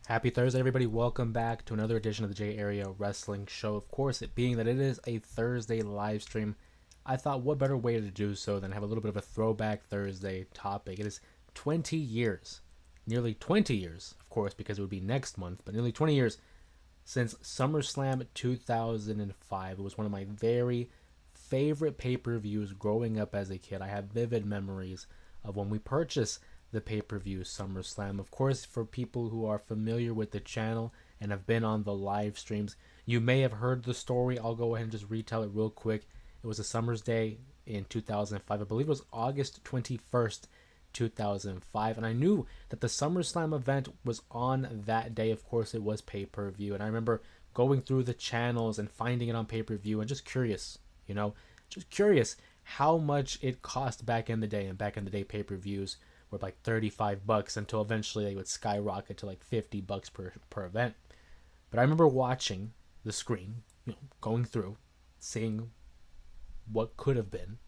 Happy Thursday, everybody. Welcome back to another edition of the J Area Wrestling Show. Of course, it being that it is a Thursday live stream, I thought what better way to do so than have a little bit of a throwback Thursday topic. It is 20 years, nearly 20 years, of course, because it would be next month, but nearly 20 years since SummerSlam 2005. It was one of my very favorite pay-per-views growing up as a kid. I have vivid memories of when we purchased the pay-per-view SummerSlam. Of course, for people who are familiar with the channel and have been on the live streams, you may have heard the story. I'll go ahead and just retell it real quick. It was a summer's day in 2005. I believe it was August 21st, 2005. And I knew that the SummerSlam event was on that day. Of course, it was pay-per-view. And I remember going through the channels and finding it on pay-per-view and just curious, just curious how much it cost back in the day. And back in the day, pay-per-views were like $35 until eventually they would skyrocket to like $50 per event. But I remember watching the screen, going through, seeing what could have been.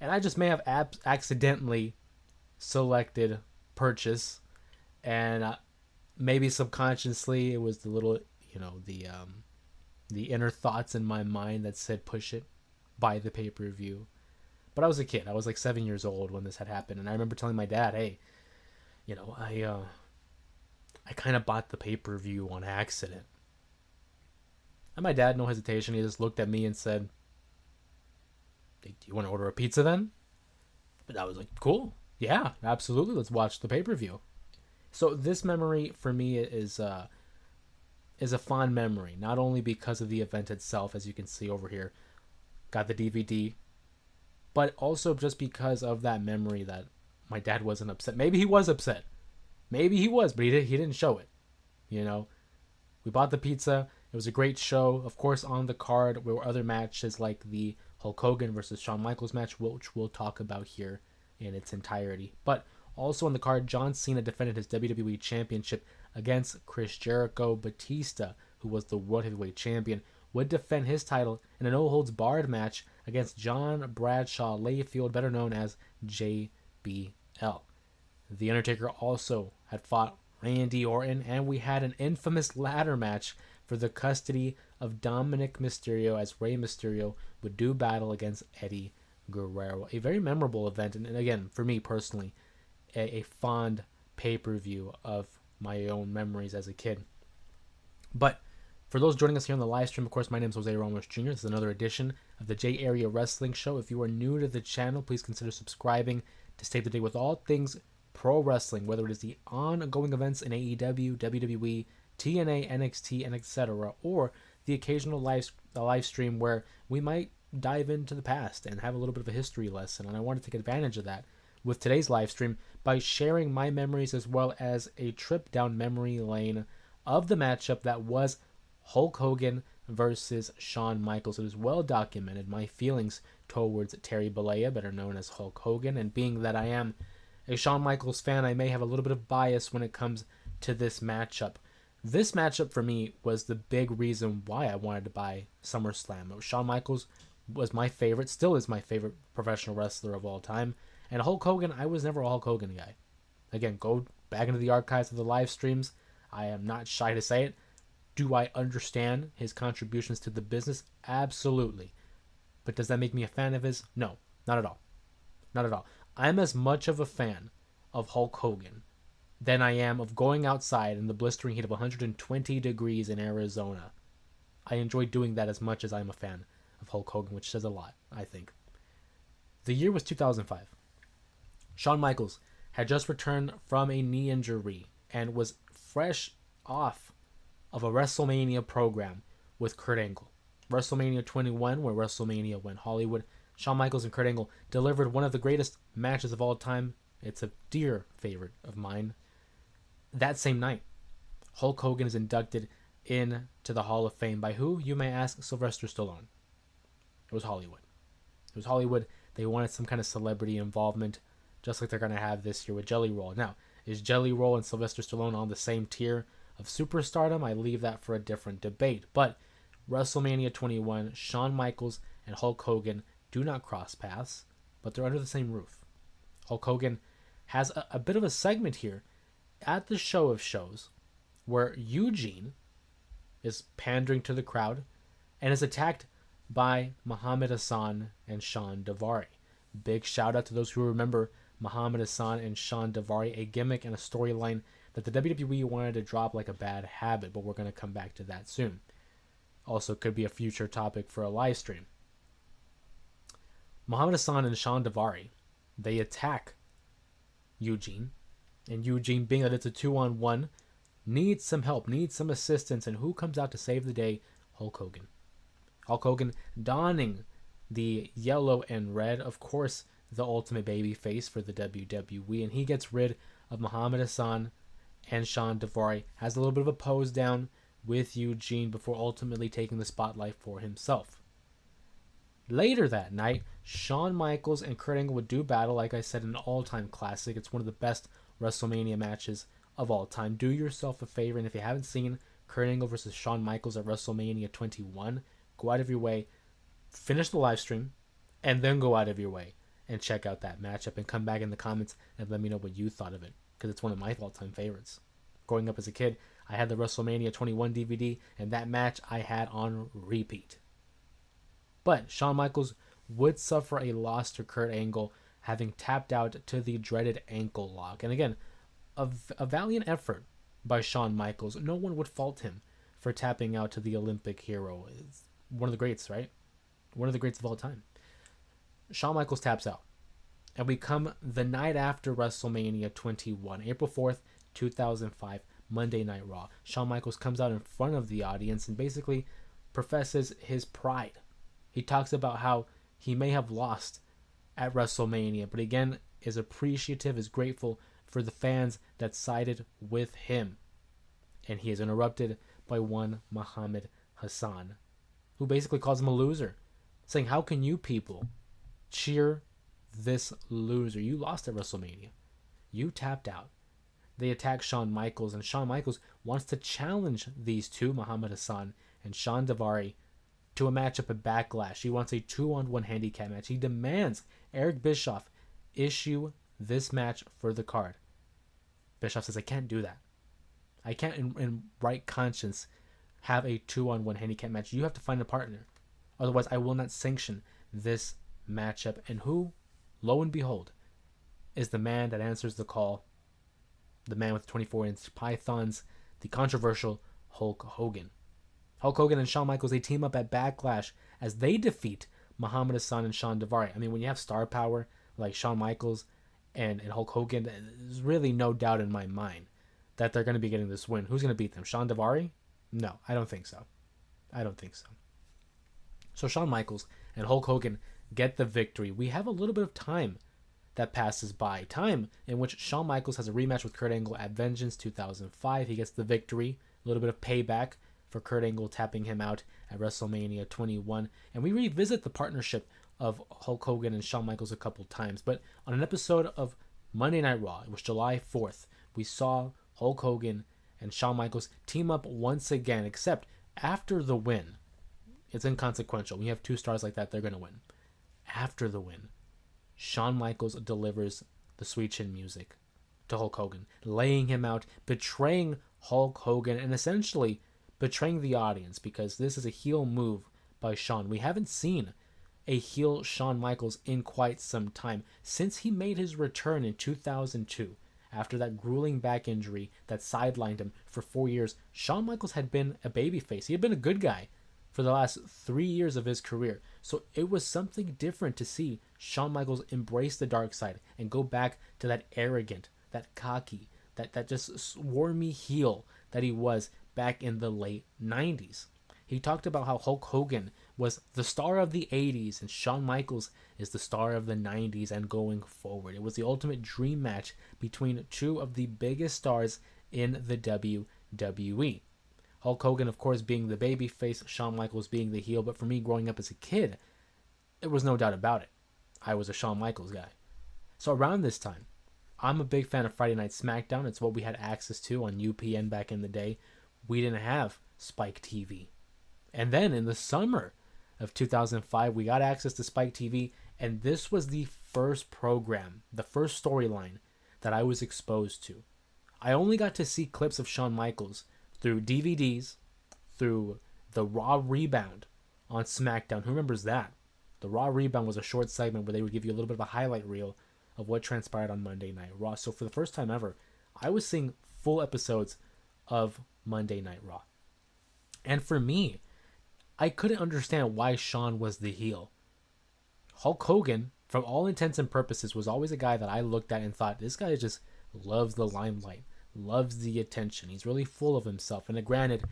And I just may have accidentally selected purchase, and maybe subconsciously it was the little, the inner thoughts in my mind that said push it, buy the pay-per-view. But I was a kid. I was like 7 years old when this had happened, and I remember telling my dad, "Hey, I kind of bought the pay-per-view on accident." And my dad, no hesitation, he just looked at me and said, "Hey, do you want to order a pizza then?" But I was like, "Cool, yeah, absolutely. Let's watch the pay-per-view." So this memory for me is a fond memory, not only because of the event itself, as you can see over here, got the DVD, but also just because of that memory that my dad wasn't upset. Maybe he was upset. Maybe he was, but he didn't show it. We bought the pizza. It was a great show. Of course, on the card were other matches like the Hulk Hogan versus Shawn Michaels match, which we'll talk about here in its entirety. But also on the card, John Cena defended his WWE Championship against Chris Jericho. Batista, who was the World Heavyweight Champion, would defend his title in a no-holds-barred match against John Bradshaw Layfield, better known as JBL. The Undertaker also had fought Randy Orton, and we had an infamous ladder match for the custody of Dominic Mysterio as Rey Mysterio would do battle against Eddie Guerrero. A very memorable event, and again, for me personally, a fond pay-per-view of my own memories as a kid. But for those joining us here on the live stream, of course, my name is Jose Ramos Jr. This is another edition of the J Area Wrestling Show. If you are new to the channel, please consider subscribing to stay up to date with all things pro wrestling, whether it is the ongoing events in AEW, WWE, TNA, NXT, and etc., or the occasional live stream where we might dive into the past and have a little bit of a history lesson. And I want to take advantage of that with today's live stream by sharing my memories as well as a trip down memory lane of the matchup that was Hulk Hogan versus Shawn Michaels. It is well documented my feelings towards Terry Bollea, better known as Hulk Hogan, and being that I am a Shawn Michaels fan, I may have a little bit of bias when it comes to this matchup. This matchup for me was the big reason why I wanted to buy SummerSlam. Shawn Michaels was my favorite, still is my favorite professional wrestler of all time, and Hulk Hogan, I was never a Hulk Hogan guy. Again, go back into the archives of the live streams. I am not shy to say it. Do I understand his contributions to the business? Absolutely. But does that make me a fan of his? No, not at all. Not at all. I'm as much of a fan of Hulk Hogan than I am of going outside in the blistering heat of 120 degrees in Arizona. I enjoy doing that as much as I'm a fan of Hulk Hogan, which says a lot, I think. The year was 2005. Shawn Michaels had just returned from a knee injury and was fresh off of a WrestleMania program with Kurt Angle. WrestleMania 21, where WrestleMania went Hollywood, Shawn Michaels and Kurt Angle delivered one of the greatest matches of all time. It's a dear favorite of mine. That same night, Hulk Hogan is inducted into the Hall of Fame by who? You may ask. Sylvester Stallone. It was Hollywood. It was Hollywood. They wanted some kind of celebrity involvement, just like they're going to have this year with Jelly Roll. Now, is Jelly Roll and Sylvester Stallone on the same tier of superstardom? I leave that for a different debate. But WrestleMania 21, Shawn Michaels and Hulk Hogan do not cross paths, but they're under the same roof. Hulk Hogan has a bit of a segment here at the show of shows where Eugene is pandering to the crowd and is attacked by Muhammad Hassan and Sean Davari. Big shout out to those who remember Muhammad Hassan and Sean Davari, a gimmick and a storyline that the WWE wanted to drop like a bad habit, but we're going to come back to that soon. Also, could be a future topic for a live stream. Muhammad Hassan and Sean Davari, they attack Eugene, and Eugene, being that it's a 2-on-1, needs some help, needs some assistance, and who comes out to save the day? Hulk Hogan. Hulk Hogan donning the yellow and red, of course, the ultimate baby face for the WWE, and he gets rid of Muhammad Hassan and Sean Davari, has a little bit of a pose down with Eugene before ultimately taking the spotlight for himself. Later that night, Shawn Michaels and Kurt Angle would do battle, like I said, an all-time classic. It's one of the best WrestleMania matches of all time. Do yourself a favor, and if you haven't seen Kurt Angle versus Shawn Michaels at WrestleMania 21, go out of your way, finish the live stream, and then go out of your way and check out that matchup and come back in the comments and let me know what you thought of it, because it's one of my all-time favorites. Growing up as a kid, I had the WrestleMania 21 DVD, and that match I had on repeat. But Shawn Michaels would suffer a loss to Kurt Angle, having tapped out to the dreaded ankle lock. And again, a valiant effort by Shawn Michaels. No one would fault him for tapping out to the Olympic hero. It's one of the greats, right? One of the greats of all time. Shawn Michaels taps out. And we come the night after WrestleMania 21, April 4th, 2005, Monday Night Raw. Shawn Michaels comes out in front of the audience and basically professes his pride. He talks about how he may have lost at WrestleMania, but again is appreciative, is grateful for the fans that sided with him. And he is interrupted by one Muhammad Hassan, who basically calls him a loser, saying, how can you people cheer this loser? You lost at WrestleMania. You tapped out. They attack Shawn Michaels, and Shawn Michaels wants to challenge these two, Muhammad Hassan and Sean Davari, to a matchup at Backlash. He wants a 2-on-1 handicap match. He demands Eric Bischoff issue this match for the card. Bischoff says, I can't do that. I can't in right conscience have a 2-on-1 handicap match. You have to find a partner. Otherwise, I will not sanction this matchup. And who, lo and behold, is the man that answers the call, the man with 24-inch pythons, the controversial Hulk Hogan. Hulk Hogan and Shawn Michaels, they team up at Backlash as they defeat Muhammad Hassan and Sean Davari. I mean, when you have star power like Shawn Michaels and Hulk Hogan, there's really no doubt in my mind that they're going to be getting this win. Who's going to beat them? Sean Davari? No, I don't think so. I don't think so. So Shawn Michaels and Hulk Hogan get the victory. We have a little bit of time that passes by. Time in which Shawn Michaels has a rematch with Kurt Angle at Vengeance 2005. He gets the victory. A little bit of payback for Kurt Angle tapping him out at WrestleMania 21. And we revisit the partnership of Hulk Hogan and Shawn Michaels a couple times. But on an episode of Monday Night Raw, it was July 4th, we saw Hulk Hogan and Shawn Michaels team up once again, except after the win. It's inconsequential. When you have two stars like that, they're going to win. After the win, Shawn Michaels delivers the Sweet Chin music to Hulk Hogan, laying him out, betraying Hulk Hogan, and essentially betraying the audience, because this is a heel move by Shawn. We haven't seen a heel Shawn Michaels in quite some time, since he made his return in 2002 after that grueling back injury that sidelined him for 4 years. Shawn Michaels had been a babyface. He had been a good guy for the last 3 years of his career. So it was something different to see Shawn Michaels embrace the dark side and go back to that arrogant, that cocky, that just swarmy heel that he was back in the late 90s. He talked about how Hulk Hogan was the star of the 80s and Shawn Michaels is the star of the 90s and going forward. It was the ultimate dream match between two of the biggest stars in the WWE. Hulk Hogan, of course, being the babyface, Shawn Michaels being the heel. But for me, growing up as a kid, there was no doubt about it. I was a Shawn Michaels guy. So around this time, I'm a big fan of Friday Night SmackDown. It's what we had access to on UPN back in the day. We didn't have Spike TV. And then in the summer of 2005, we got access to Spike TV, and this was the first program, the first storyline that I was exposed to. I only got to see clips of Shawn Michaels through DVDs, through the Raw Rebound on SmackDown. Who remembers that? The Raw Rebound was a short segment where they would give you a little bit of a highlight reel of what transpired on Monday Night Raw. So for the first time ever, I was seeing full episodes of Monday Night Raw. And for me, I couldn't understand why Shawn was the heel. Hulk Hogan, from all intents and purposes, was always a guy that I looked at and thought, this guy just loves the limelight, loves the attention. He's really full of himself. And granted,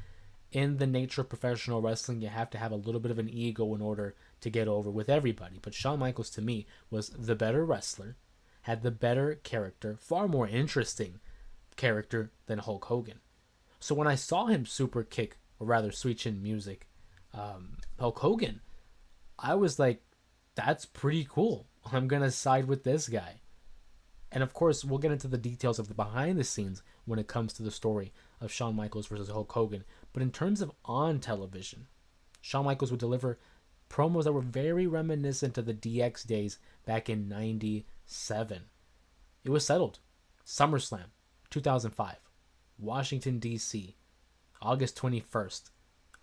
in the nature of professional wrestling, you have to have a little bit of an ego in order to get over with everybody. But Shawn Michaels, to me, was the better wrestler, had the better character, far more interesting character than Hulk Hogan. So when I saw him super kick, or rather switch in music, Hulk Hogan, I was like, that's pretty cool. I'm going to side with this guy. And of course, we'll get into the details of the behind the scenes when it comes to the story of Shawn Michaels versus Hulk Hogan. But in terms of on television, Shawn Michaels would deliver promos that were very reminiscent of the DX days back in 97. It was settled. SummerSlam, 2005. Washington, D.C. August 21st.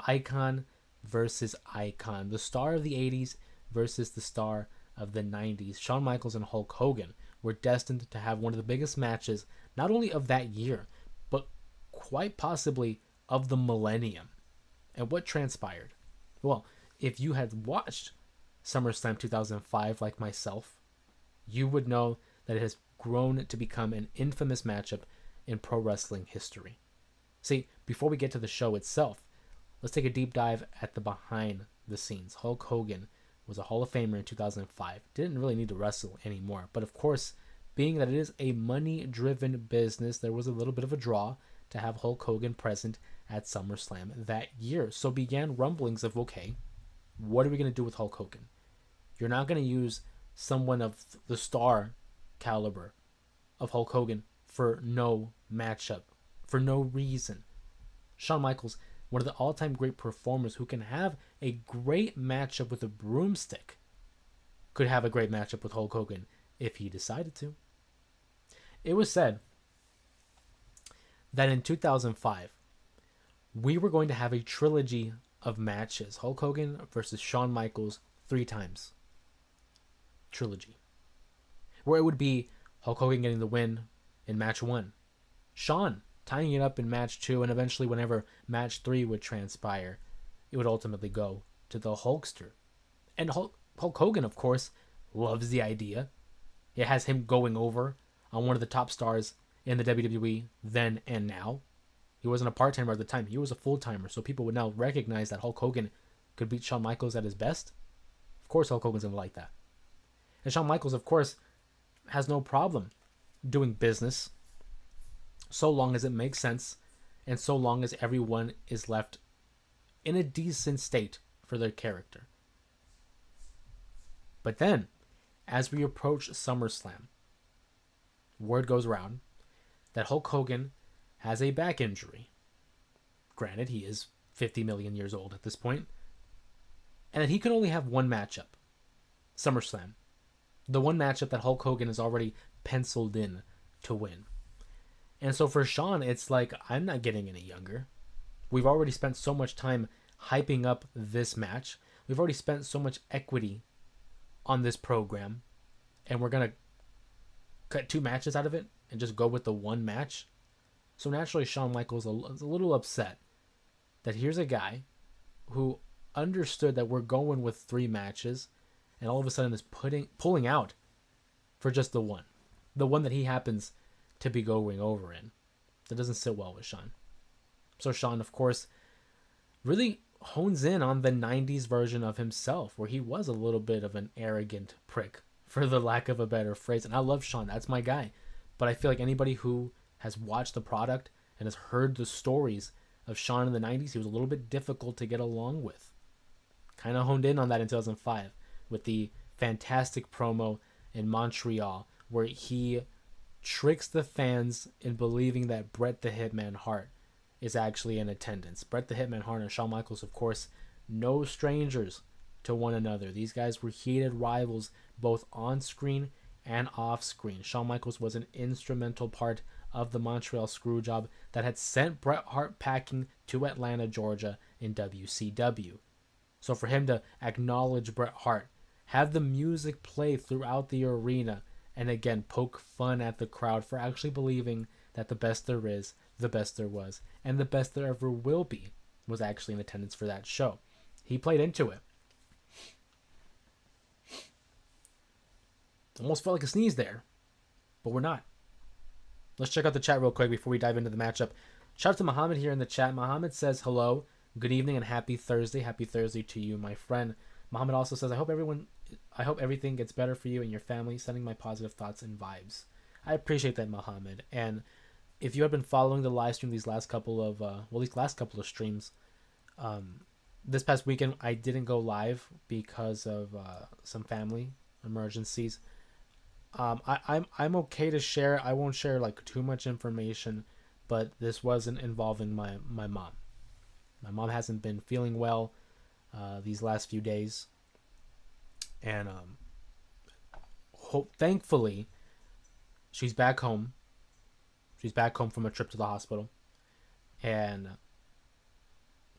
Icon versus Icon. The star of the 80s versus the star of the 90s. Shawn Michaels and Hulk Hogan were destined to have one of the biggest matches, not only of that year, but quite possibly of the millennium. And what transpired? Well, if you had watched SummerSlam 2005 like myself, you would know that it has grown to become an infamous matchup in pro wrestling history. See, before we get to the show itself, let's take a deep dive at the behind the scenes. Hulk Hogan was a Hall of Famer in 2005. Didn't really need to wrestle anymore. But of course, being that it is a money-driven business, there was a little bit of a draw to have Hulk Hogan present at SummerSlam that year. So began rumblings of, okay, what are we going to do with Hulk Hogan? You're not going to use someone of the star caliber of Hulk Hogan for no matchup, for no reason. Shawn Michaels, one of the all-time great performers who can have a great matchup with a broomstick, could have a great matchup with Hulk Hogan if he decided to. It was said that in 2005, we were going to have a trilogy of matches. Hulk Hogan versus Shawn Michaels 3 times. Trilogy. Where it would be Hulk Hogan getting the win in match 1. Shawn tying it up in match 2, and eventually whenever match 3 would transpire, it would ultimately go to the Hulkster. And Hulk Hogan, of course, loves the idea. It has him going over on one of the top stars in the WWE then and now. He wasn't a part-timer at the time. He was a full-timer, so people would now recognize that Hulk Hogan could beat Shawn Michaels at his best. Of course, Hulk Hogan's going to like that. And Shawn Michaels, of course, has no problem doing business so long as it makes sense and so long as everyone is left in a decent state for their character. But then, as we approach SummerSlam, word goes around that Hulk Hogan has a back injury. Granted, he is 50 million years old at this point, and that he could only have one matchup. SummerSlam. The one matchup that Hulk Hogan is already penciled in to win. And so for Shawn, it's like, I'm not getting any younger. We've already spent so much time hyping up this match. We've already spent so much equity on this program. And we're going to cut 2 matches out of it and just go with the one match. So naturally, Shawn Michaels is a little upset that here's a guy who understood that we're going with 3 matches and all of a sudden is pulling out for just the one. The one that he happens to be going over in. That doesn't sit well with Shawn. So Shawn, of course, really hones in on the 90s version of himself, where he was a little bit of an arrogant prick, for the lack of a better phrase. And I love Shawn. That's my guy. But I feel like anybody who has watched the product and has heard the stories of Shawn in the 90s, he was a little bit difficult to get along with. Kind of honed in on that in 2005 with the fantastic promo in Montreal, where he tricks the fans in believing that Bret the Hitman Hart is actually in attendance. Bret the Hitman Hart and Shawn Michaels, of course, no strangers to one another. These guys were heated rivals both on screen and off screen. Shawn Michaels was an instrumental part of the Montreal Screwjob that had sent Bret Hart packing to Atlanta, Georgia in WCW. So for him to acknowledge Bret Hart, have the music play throughout the arena, and again poke fun at the crowd for actually believing that the best there is, the best there was, and the best there ever will be was actually in attendance for that show. He played into it. Almost felt like a sneeze there, but we're not. Let's check out the chat real quick before we dive into the matchup. Shout out to Muhammad here in the chat. Muhammad says hello, good evening, and happy Thursday. Happy Thursday to you, my friend. Muhammad also says, I hope everything gets better for you and your family. Sending my positive thoughts and vibes. I appreciate that, Muhammad. And if you have been following the live stream these last couple of streams, this past weekend I didn't go live because of some family emergencies. I'm okay to share. I won't share like too much information, but this wasn't involving my mom. My mom hasn't been feeling well these last few days, and thankfully she's back home. She's back home from a trip to the hospital, and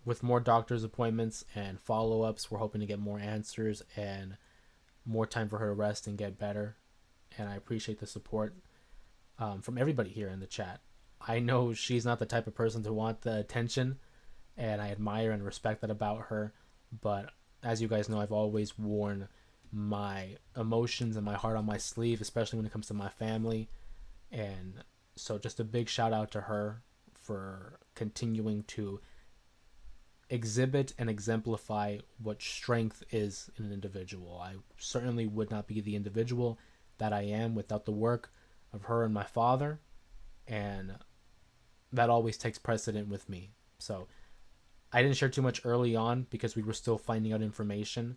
with more doctor's appointments and follow-ups, we're hoping to get more answers and more time for her to rest and get better. And I appreciate the support from everybody here in the chat. I know she's not the type of person to want the attention, and I admire and respect that about her. But as you guys know, I've always worn my emotions and my heart on my sleeve, especially when it comes to my family. And so just a big shout out to her for continuing to exhibit and exemplify what strength is in an individual. I certainly would not be the individual that I am without the work of her and my father, and that always takes precedent with me. So I didn't share too much early on because we were still finding out information,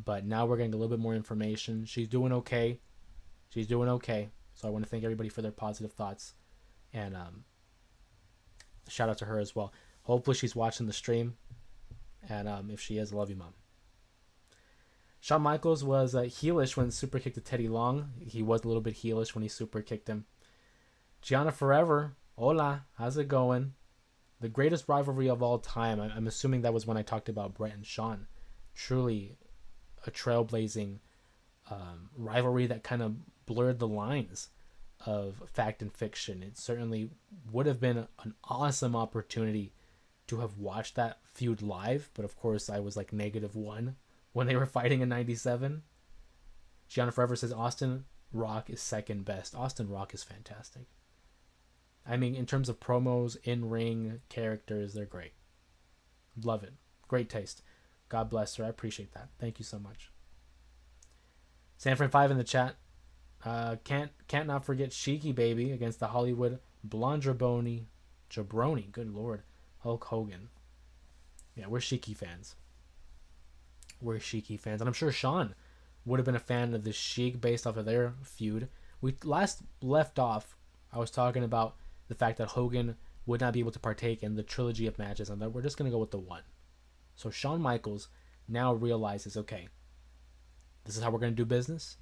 but now we're getting a little bit more information. She's doing okay. So I want to thank everybody for their positive thoughts, and shout out to her as well. Hopefully she's watching the stream, and if she is, I love you, Mom. Shawn Michaels was heelish when super kicked to Teddy Long. He was a little bit heelish when he super kicked him. Gianna Forever, hola, how's it going? The greatest rivalry of all time. I'm assuming that was when I talked about Bret and Shawn. Truly a trailblazing rivalry that kind of blurred the lines of fact and fiction. It certainly would have been an awesome opportunity to have watched that feud live, but of course I was like -1 when they were fighting in 97. Gianna Forever says Austin Rock is second best. Austin Rock is fantastic. I mean, in terms of promos, in-ring characters, they're great. Love it. Great taste. God bless her. I appreciate that. Thank you so much. Sanford 5 in the chat. Can't not forget Sheiky Baby against the Hollywood Blonde Jabroni. Good Lord. Hulk Hogan. Yeah, we're Sheiky fans. And I'm sure Shawn would have been a fan of the Sheik based off of their feud. We last left off, I was talking about the fact that Hogan would not be able to partake in the trilogy of matches, and that we're just going to go with the one. So Shawn Michaels now realizes, okay, this is how we're going to do business.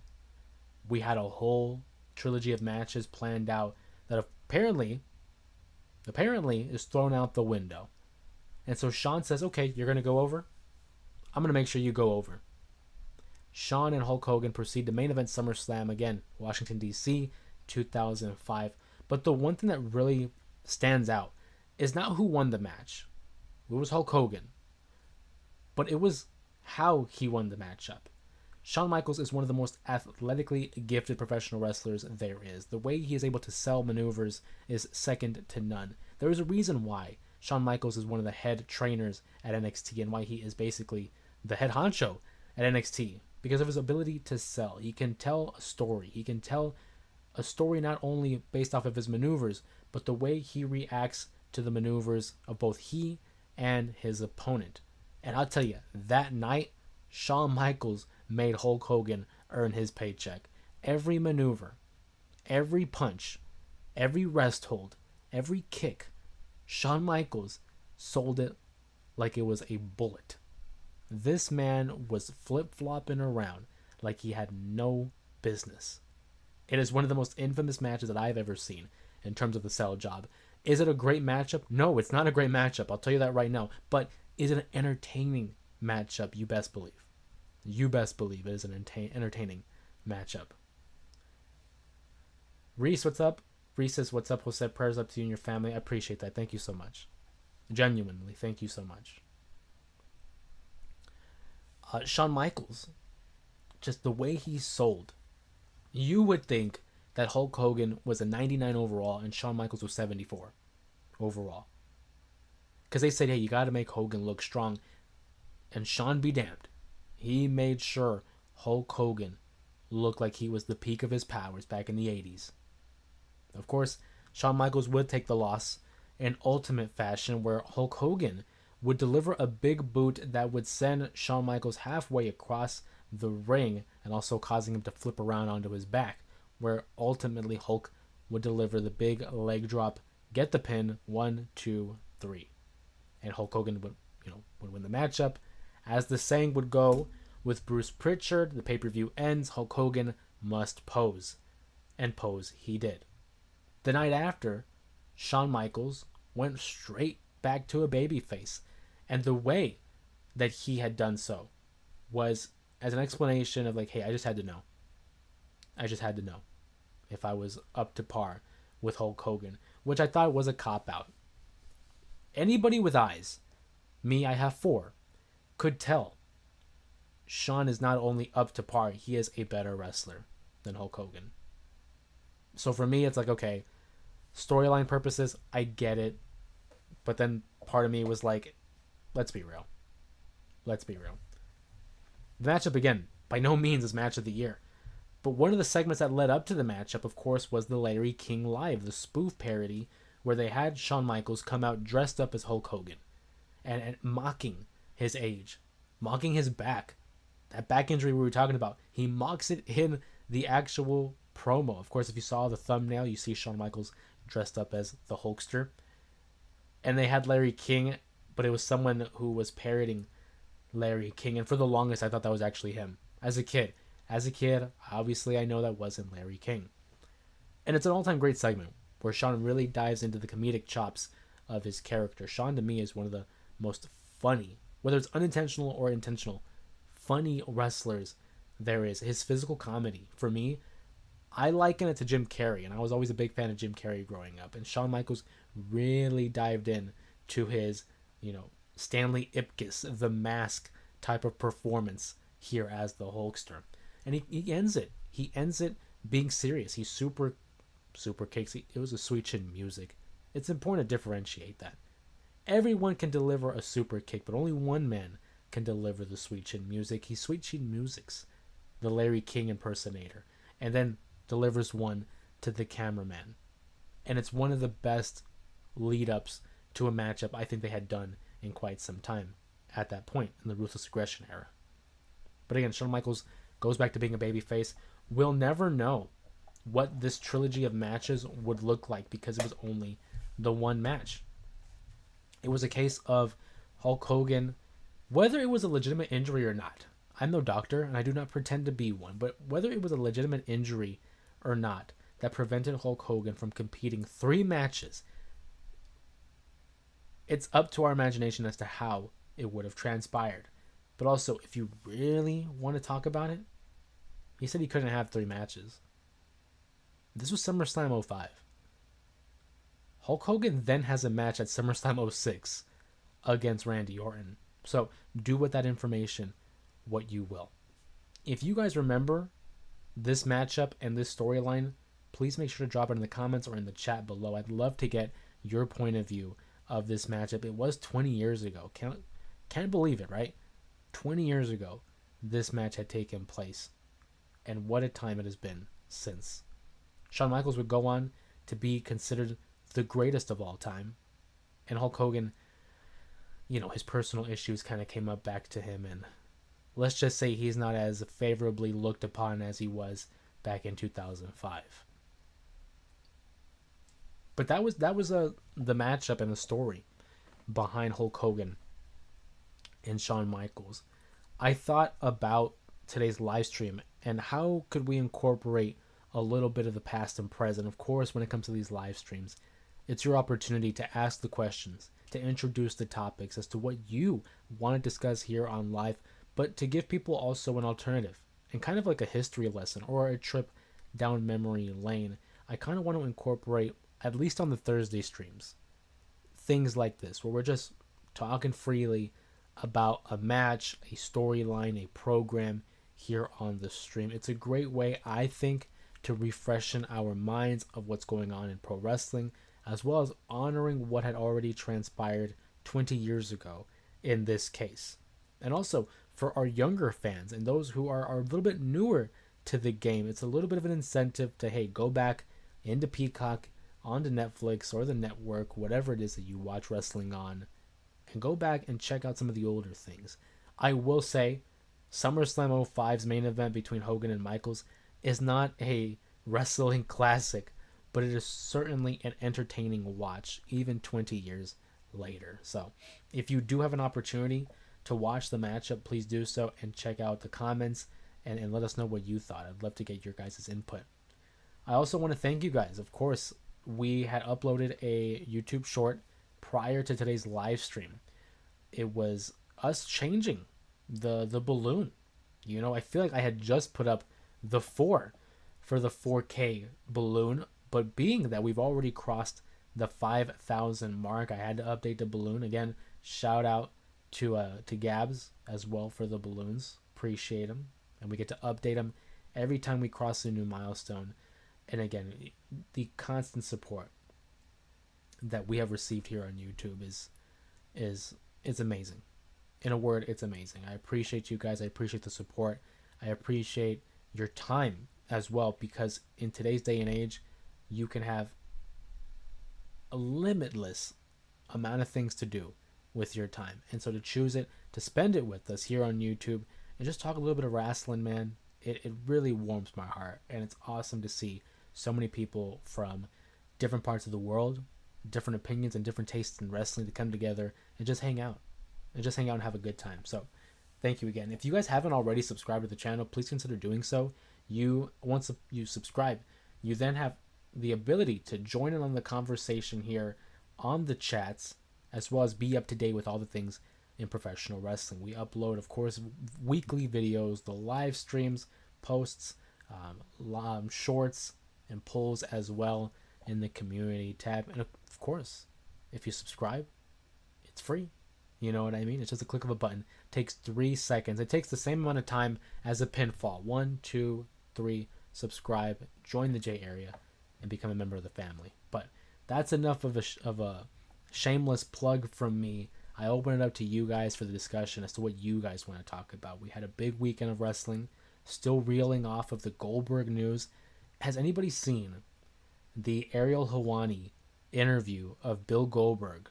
We had a whole trilogy of matches planned out that apparently is thrown out the window. And so Shawn says, okay, you're going to go over. I'm going to make sure you go over. Shawn and Hulk Hogan proceed to main event SummerSlam again, Washington, D.C., 2005. But the one thing that really stands out is not who won the match. It was Hulk Hogan. But it was how he won the matchup. Shawn Michaels is one of the most athletically gifted professional wrestlers there is. The way he is able to sell maneuvers is second to none. There is a reason why Shawn Michaels is one of the head trainers at NXT and why he is basically the head honcho at NXT, because of his ability to sell. He can tell a story. He can tell a story not only based off of his maneuvers, but the way he reacts to the maneuvers of both he and his opponent. And I'll tell you, that night, Shawn Michaels made Hulk Hogan earn his paycheck. Every maneuver, every punch, every rest hold, every kick, Shawn Michaels sold it like it was a bullet. This man was flip-flopping around like he had no business. It is one of the most infamous matches that I've ever seen in terms of the sell job. Is it a great matchup? No, it's not a great matchup. I'll tell you that right now. But is it an entertaining matchup? You best believe. You best believe it is an entertaining matchup. Reese, what's up? Reese says, what's up, Jose? Prayers up to you and your family. I appreciate that. Thank you so much. Genuinely, thank you so much. Shawn Michaels, just the way he sold. You would think that Hulk Hogan was a 99 overall and Shawn Michaels was 74 overall. Because they said, hey, you got to make Hogan look strong. And Shawn be damned. He made sure Hulk Hogan looked like he was the peak of his powers back in the 80s. Of course, Shawn Michaels would take the loss in ultimate fashion, where Hulk Hogan would deliver a big boot that would send Shawn Michaels halfway across the ring and also causing him to flip around onto his back, where ultimately Hulk would deliver the big leg drop, get the pin, 1, 2, 3. And Hulk Hogan would win the matchup. As the saying would go with Bruce Pritchard, the pay-per-view ends, Hulk Hogan must pose. And pose he did. The night after, Shawn Michaels went straight back to a babyface. And the way that he had done so was as an explanation of like, hey, I just had to know. I just had to know if I was up to par with Hulk Hogan, which I thought was a cop-out. Anybody with eyes, me, I have 4, could tell Shawn is not only up to par, he is a better wrestler than Hulk Hogan. So for me, it's like, okay, storyline purposes, I get it. But then part of me was like, let's be real. Let's be real. The matchup, again, by no means is match of the year. But one of the segments that led up to the matchup, of course, was the Larry King Live, the spoof parody, where they had Shawn Michaels come out dressed up as Hulk Hogan and mocking his age, mocking his back. That back injury we were talking about, he mocks it in the actual promo. Of course, if you saw the thumbnail, you see Shawn Michaels dressed up as the Hulkster. And they had Larry King, but it was someone who was parodying Larry King. And for the longest, I thought that was actually him. As a kid, obviously I know that wasn't Larry King. And it's an all-time great segment where Shawn really dives into the comedic chops of his character. Shawn, to me, is one of the most funny, whether it's unintentional or intentional, funny wrestlers there is. His physical comedy, for me, I liken it to Jim Carrey, and I was always a big fan of Jim Carrey growing up. And Shawn Michaels really dived in to his, Stanley Ipkiss, the Mask type of performance here as the Hulkster. And he ends it. He ends it being serious. He super kicks. It was a sweet chin music. It's important to differentiate that. Everyone can deliver a super kick, but only one man can deliver the sweet chin music. He sweet chin musics the Larry King impersonator, and then delivers one to the cameraman. And it's one of the best lead-ups to a matchup I think they had done in quite some time at that point in the Ruthless Aggression era. But again, Shawn Michaels goes back to being a babyface. We'll never know what this trilogy of matches would look like because it was only the one match. It was a case of Hulk Hogan, whether it was a legitimate injury or not. I'm no doctor, and I do not pretend to be one, but whether it was a legitimate injury or not that prevented Hulk Hogan from competing 3 matches, it's up to our imagination as to how it would have transpired. But also, if you really want to talk about it, he said he couldn't have 3 matches. This was SummerSlam 05. Hulk Hogan then has a match at SummerSlam 06 against Randy Orton. So do with that information what you will. If you guys remember this matchup and this storyline, please make sure to drop it in the comments or in the chat below. I'd love to get your point of view of this matchup. It was 20 years ago. Can't believe it, right? 20 years ago, this match had taken place. And what a time it has been since. Shawn Michaels would go on to be considered the greatest of all time. And Hulk Hogan, his personal issues kind of came up back to him. And let's just say he's not as favorably looked upon as he was back in 2005. But that was the matchup and the story behind Hulk Hogan and Shawn Michaels. I thought about today's live stream and how could we incorporate a little bit of the past and present. Of course, when it comes to these live streams, it's your opportunity to ask the questions, to introduce the topics as to what you want to discuss here on live, but to give people also an alternative and kind of like a history lesson or a trip down memory lane. I kind of want to incorporate, at least on the Thursday streams, things like this where we're just talking freely about a match, a storyline, a program here on the stream. It's a great way, I think, to refreshen our minds of what's going on in pro wrestling, as well as honoring what had already transpired 20 years ago in this case. And also for our younger fans and those who are a little bit newer to the game, it's a little bit of an incentive to, hey, go back into Peacock, onto Netflix or the network, whatever it is that you watch wrestling on, and go back and check out some of the older things. I will say SummerSlam 05's main event between Hogan and Michaels is not a wrestling classic, but it is certainly an entertaining watch, even 20 years later. So if you do have an opportunity to watch the matchup, please do so and check out the comments and let us know what you thought. I'd love to get your guys' input. I also want to thank you guys. Of course, we had uploaded a YouTube short prior to today's live stream. It was us changing the balloon. You know, I feel like I had just put up the 4 for the 4K balloon, but being that we've already crossed the 5,000 mark, I had to update the balloon. Again, shout out to Gabs as well for the balloons. Appreciate them. And we get to update them every time we cross a new milestone. And again, the constant support that we have received here on YouTube is amazing. In a word, it's amazing. I appreciate you guys. I appreciate the support. I appreciate your time as well, because in today's day and age, you can have a limitless amount of things to do with your time. And so to choose it, to spend it with us here on YouTube and just talk a little bit of wrestling, man, it really warms my heart. And it's awesome to see so many people from different parts of the world, different opinions and different tastes in wrestling to come together and just hang out and have a good time. So thank you again. If you guys haven't already subscribed to the channel, please consider doing so. Once you subscribe, you then have the ability to join in on the conversation here on the chats, as well as be up to date with all the things in professional wrestling. We upload, of course, weekly videos, the live streams, posts, shorts, and polls as well in the community tab. And of course, if you subscribe, it's free. You know what I mean? It's just a click of a button. It takes 3 seconds. It takes the same amount of time as a pinfall. 1, 2, 3, subscribe, join the J area, and become a member of the family. But that's enough of a shameless plug from me. I open it up to you guys for the discussion as to what you guys want to talk about. We had a big weekend of wrestling, still reeling off of the Goldberg news. Has anybody seen the Ariel Helwani interview of Bill Goldberg,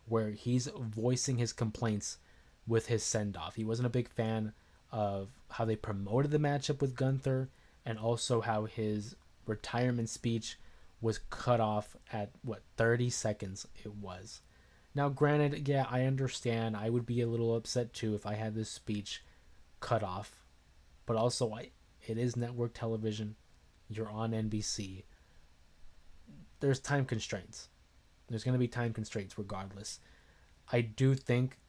where he's voicing his complaints with his send-off? He wasn't a big fan of how they promoted the matchup with Gunther, and also how his retirement speech was cut off at 30 seconds it was. Now granted, yeah, I understand, I would be a little upset too if I had this speech cut off, but also it is network television. You're on NBC. There's time constraints. There's going to be time constraints regardless. I do think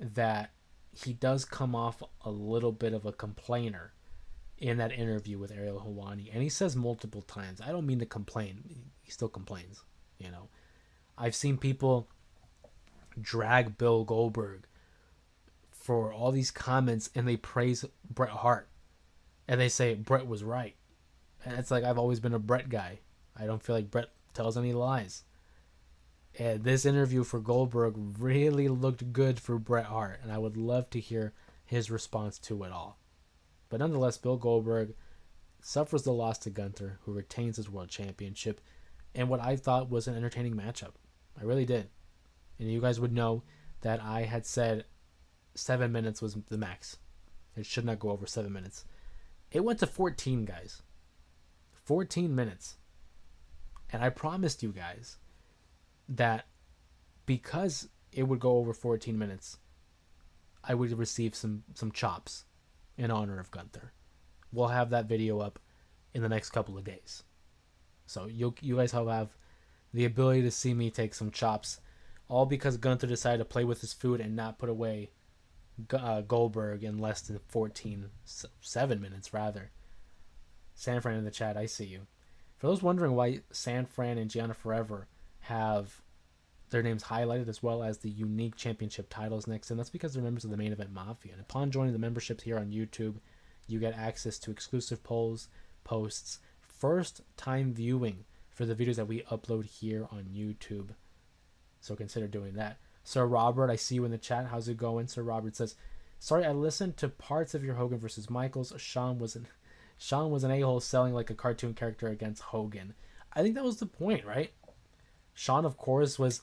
that he does come off a little bit of a complainer in that interview with Ariel Helwani. And he says multiple times, I don't mean to complain. He still complains, you know. I've seen people drag Bill Goldberg for all these comments, and they praise Bret Hart. And they say Bret was right. And it's like, I've always been a Bret guy. I don't feel like Bret tells any lies. And this interview for Goldberg really looked good for Bret Hart, and I would love to hear his response to it all. But nonetheless, Bill Goldberg suffers the loss to Gunther, who retains his world championship, and what I thought was an entertaining matchup. I really did. And you guys would know that I had said 7 minutes was the max. It should not go over 7 minutes. It went to 14, guys. 14 minutes. And I promised you guys that because it would go over 14 minutes, I would receive some chops in honor of Gunther. We'll have that video up in the next couple of days. So you guys have the ability to see me take some chops, all because Gunther decided to play with his food and not put away Goldberg in less than 7 minutes rather. San Fran in the chat, I see you. For those wondering why San Fran and Gianna Forever have their names highlighted as well as the unique championship titles next, and that's because they're members of the Main Event Mafia. And upon joining the memberships here on YouTube, you get access to exclusive polls, posts, first time viewing for the videos that we upload here on YouTube. So consider doing that. Sir Robert, I see you in the chat. How's it going? Sir Robert says, sorry, I listened to parts of your Hogan versus Michaels. Sean was an a-hole selling like a cartoon character against Hogan. I think that was the point, right? Sean, of course, was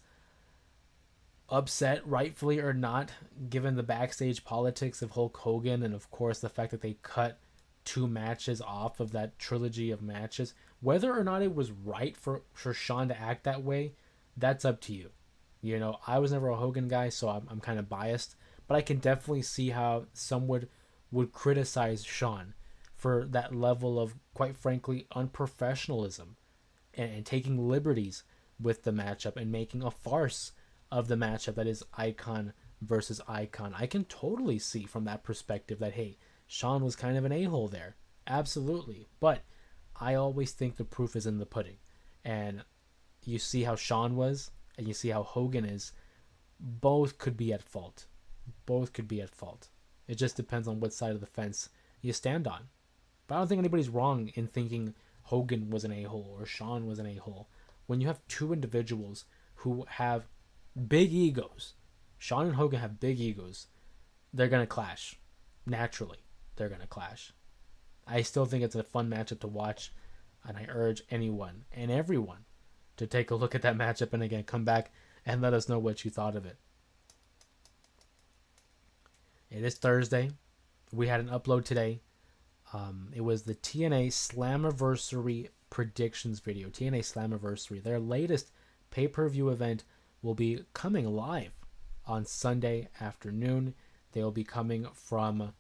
upset, rightfully or not, given the backstage politics of Hulk Hogan and, of course, the fact that they cut 2 matches off of that trilogy of matches. Whether or not it was right for Sean to act that way, that's up to you. You know, I was never a Hogan guy, so I'm kind of biased, but I can definitely see how some would criticize Sean for that level of, quite frankly, unprofessionalism and taking liberties with the matchup and making a farce of the matchup that is icon versus icon. I can totally see from that perspective that, hey, Sean was kind of an a-hole there. Absolutely. But I always think the proof is in the pudding. And you see how Sean was, and you see how Hogan is. Both could be at fault. Both could be at fault. It just depends on what side of the fence you stand on. But I don't think anybody's wrong in thinking Hogan was an a-hole or Sean was an a-hole. When you have 2 individuals who have big egos, Sean and Hogan have big egos, they're going to clash. Naturally, they're going to clash. I still think it's a fun matchup to watch, and I urge anyone and everyone to take a look at that matchup and again come back and let us know what you thought of it. It is Thursday. We had an upload today. It was the TNA Slammiversary predictions video. TNA Slammiversary. Their latest pay-per-view event will be coming live on Sunday afternoon. They will be coming from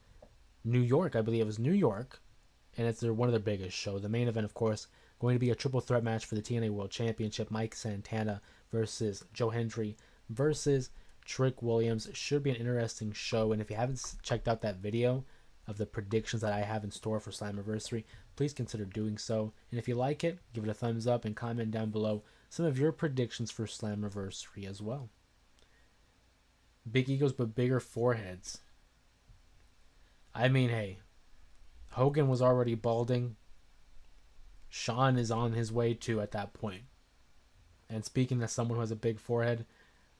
New York. I believe it was New York. And it's one of their biggest shows. The main event, of course, going to be a triple threat match for the TNA World Championship. Mike Santana versus Joe Hendry versus Trick Williams. Should be an interesting show. And if you haven't checked out that video of the predictions that I have in store for Slammiversary, please consider doing so. And if you like it, give it a thumbs up and comment down below some of your predictions for Slammiversary as well. Big egos but bigger foreheads. I mean, hey, Hogan was already balding. Sean is on his way too at that point. And speaking as someone who has a big forehead,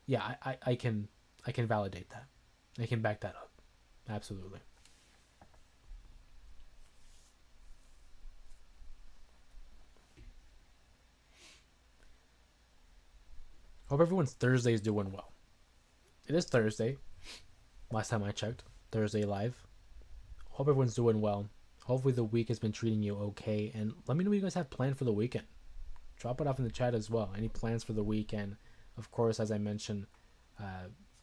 yeah, I can validate that. I can back that up. Absolutely. Hope everyone's Thursday is doing well. It is Thursday. Last time I checked. Thursday live. Hope everyone's doing well. Hopefully the week has been treating you okay. And let me know what you guys have planned for the weekend. Drop it off in the chat as well. Any plans for the weekend? Of course, as I mentioned,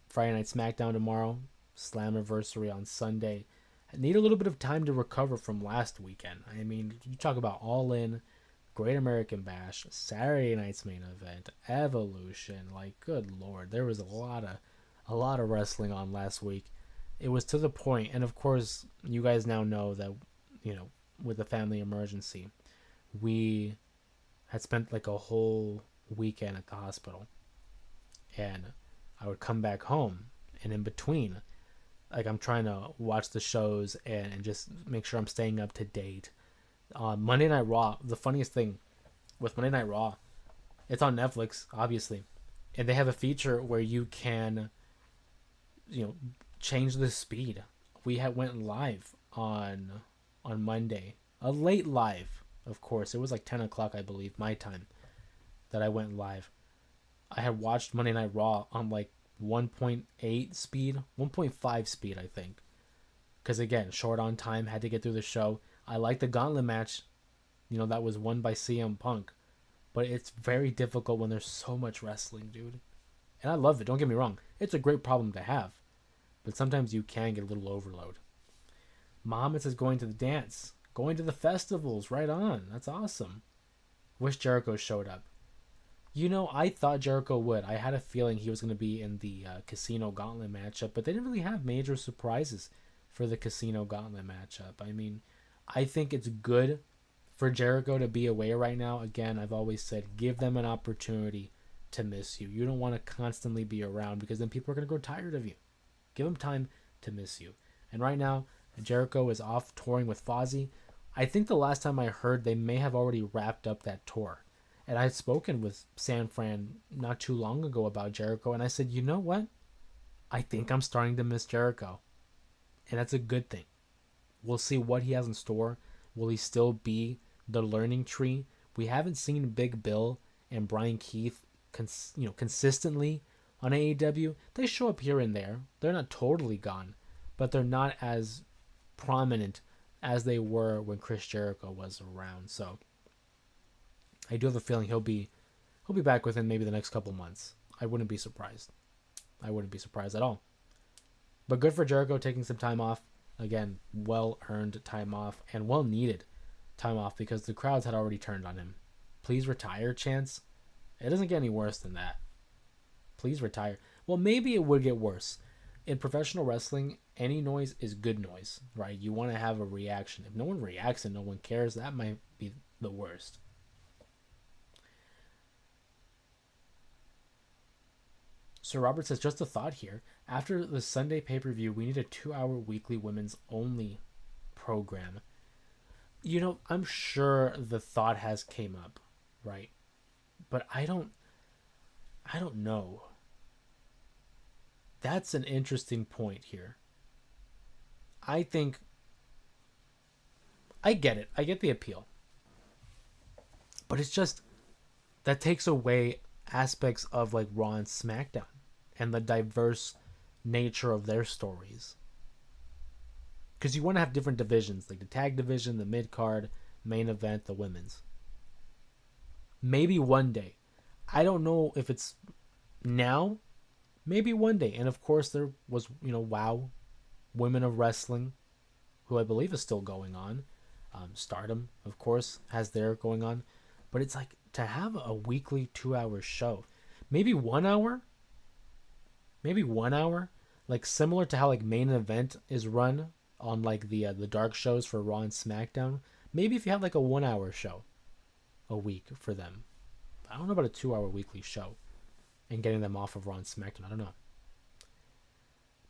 Friday Night SmackDown tomorrow. Slammiversary on Sunday. I need a little bit of time to recover from last weekend. I mean, you talk about All In, Great American Bash, Saturday night's main event, Evolution. Like, good lord, there was a lot of wrestling on last week. It was to the point, and of course, you guys now know that, you know, with the family emergency, we had spent like a whole weekend at the hospital, and I would come back home, and in between, like, I'm trying to watch the shows and just make sure I'm staying up to date. Monday Night Raw, the funniest thing with Monday Night Raw, it's on Netflix, obviously, and they have a feature where you can, you know, change the speed. We went live on Monday, a late live, of course. It was like 10 o'clock, I believe, my time, that I went live. I had watched Monday Night Raw on like 1.8 speed, 1.5 speed, I think, because again, short on time, had to get through the show. I like the gauntlet match, you know, that was won by CM Punk, but it's very difficult when there's so much wrestling, dude. And I love it, don't get me wrong. It's a great problem to have, but sometimes you can get a little overload. Muhammad says going to the dance. Going to the festivals, right on. That's awesome. Wish Jericho showed up. I thought Jericho would. I had a feeling he was going to be in the Casino Gauntlet matchup, but they didn't really have major surprises for the Casino Gauntlet matchup. I mean, I think it's good for Jericho to be away right now. Again, I've always said give them an opportunity to miss you. You don't want to constantly be around because then people are going to grow tired of you. Give them time to miss you. And right now, Jericho is off touring with Fozzy. I think the last time I heard, they may have already wrapped up that tour. And I had spoken with San Fran not too long ago about Jericho, and I said, you know what? I think I'm starting to miss Jericho. And that's a good thing. We'll see what he has in store. Will he still be the learning tree? We haven't seen Big Bill and Brian Keith consistently on AEW. They show up here and there. They're not totally gone, but they're not as prominent as they were when Chris Jericho was around. So I do have a feeling he'll be back within maybe the next couple months. I wouldn't be surprised. I wouldn't be surprised at all. But good for Jericho taking some time off. Again, well-earned time off and well-needed time off because the crowds had already turned on him. Please retire, Chance. It doesn't get any worse than that. Please retire. Well, maybe it would get worse. In professional wrestling, any noise is good noise, right? You want to have a reaction. If no one reacts and no one cares, that might be the worst. Sir Robert says, just a thought here. After the Sunday pay-per-view, we need a 2-hour weekly women's only program. I'm sure the thought has came up, right? But I don't know. That's an interesting point here. I think I get it. I get the appeal. But it's just that takes away aspects of like Raw and SmackDown and the diverse nature of their stories. Because you want to have different divisions, like the tag division, the mid-card, main event, the women's. Maybe one day. I don't know if it's now. Maybe one day. And of course there was, WOW, Women of Wrestling, who I believe is still going on. Stardom, of course, has their going on. But it's like to have a weekly 2-hour show. Maybe 1 hour? Maybe 1 hour? Like similar to how like main event is run on like the dark shows for Raw and SmackDown. Maybe if you have like a 1 hour show a week for them. I don't know about a 2-hour weekly show and getting them off of Raw and SmackDown. I don't know.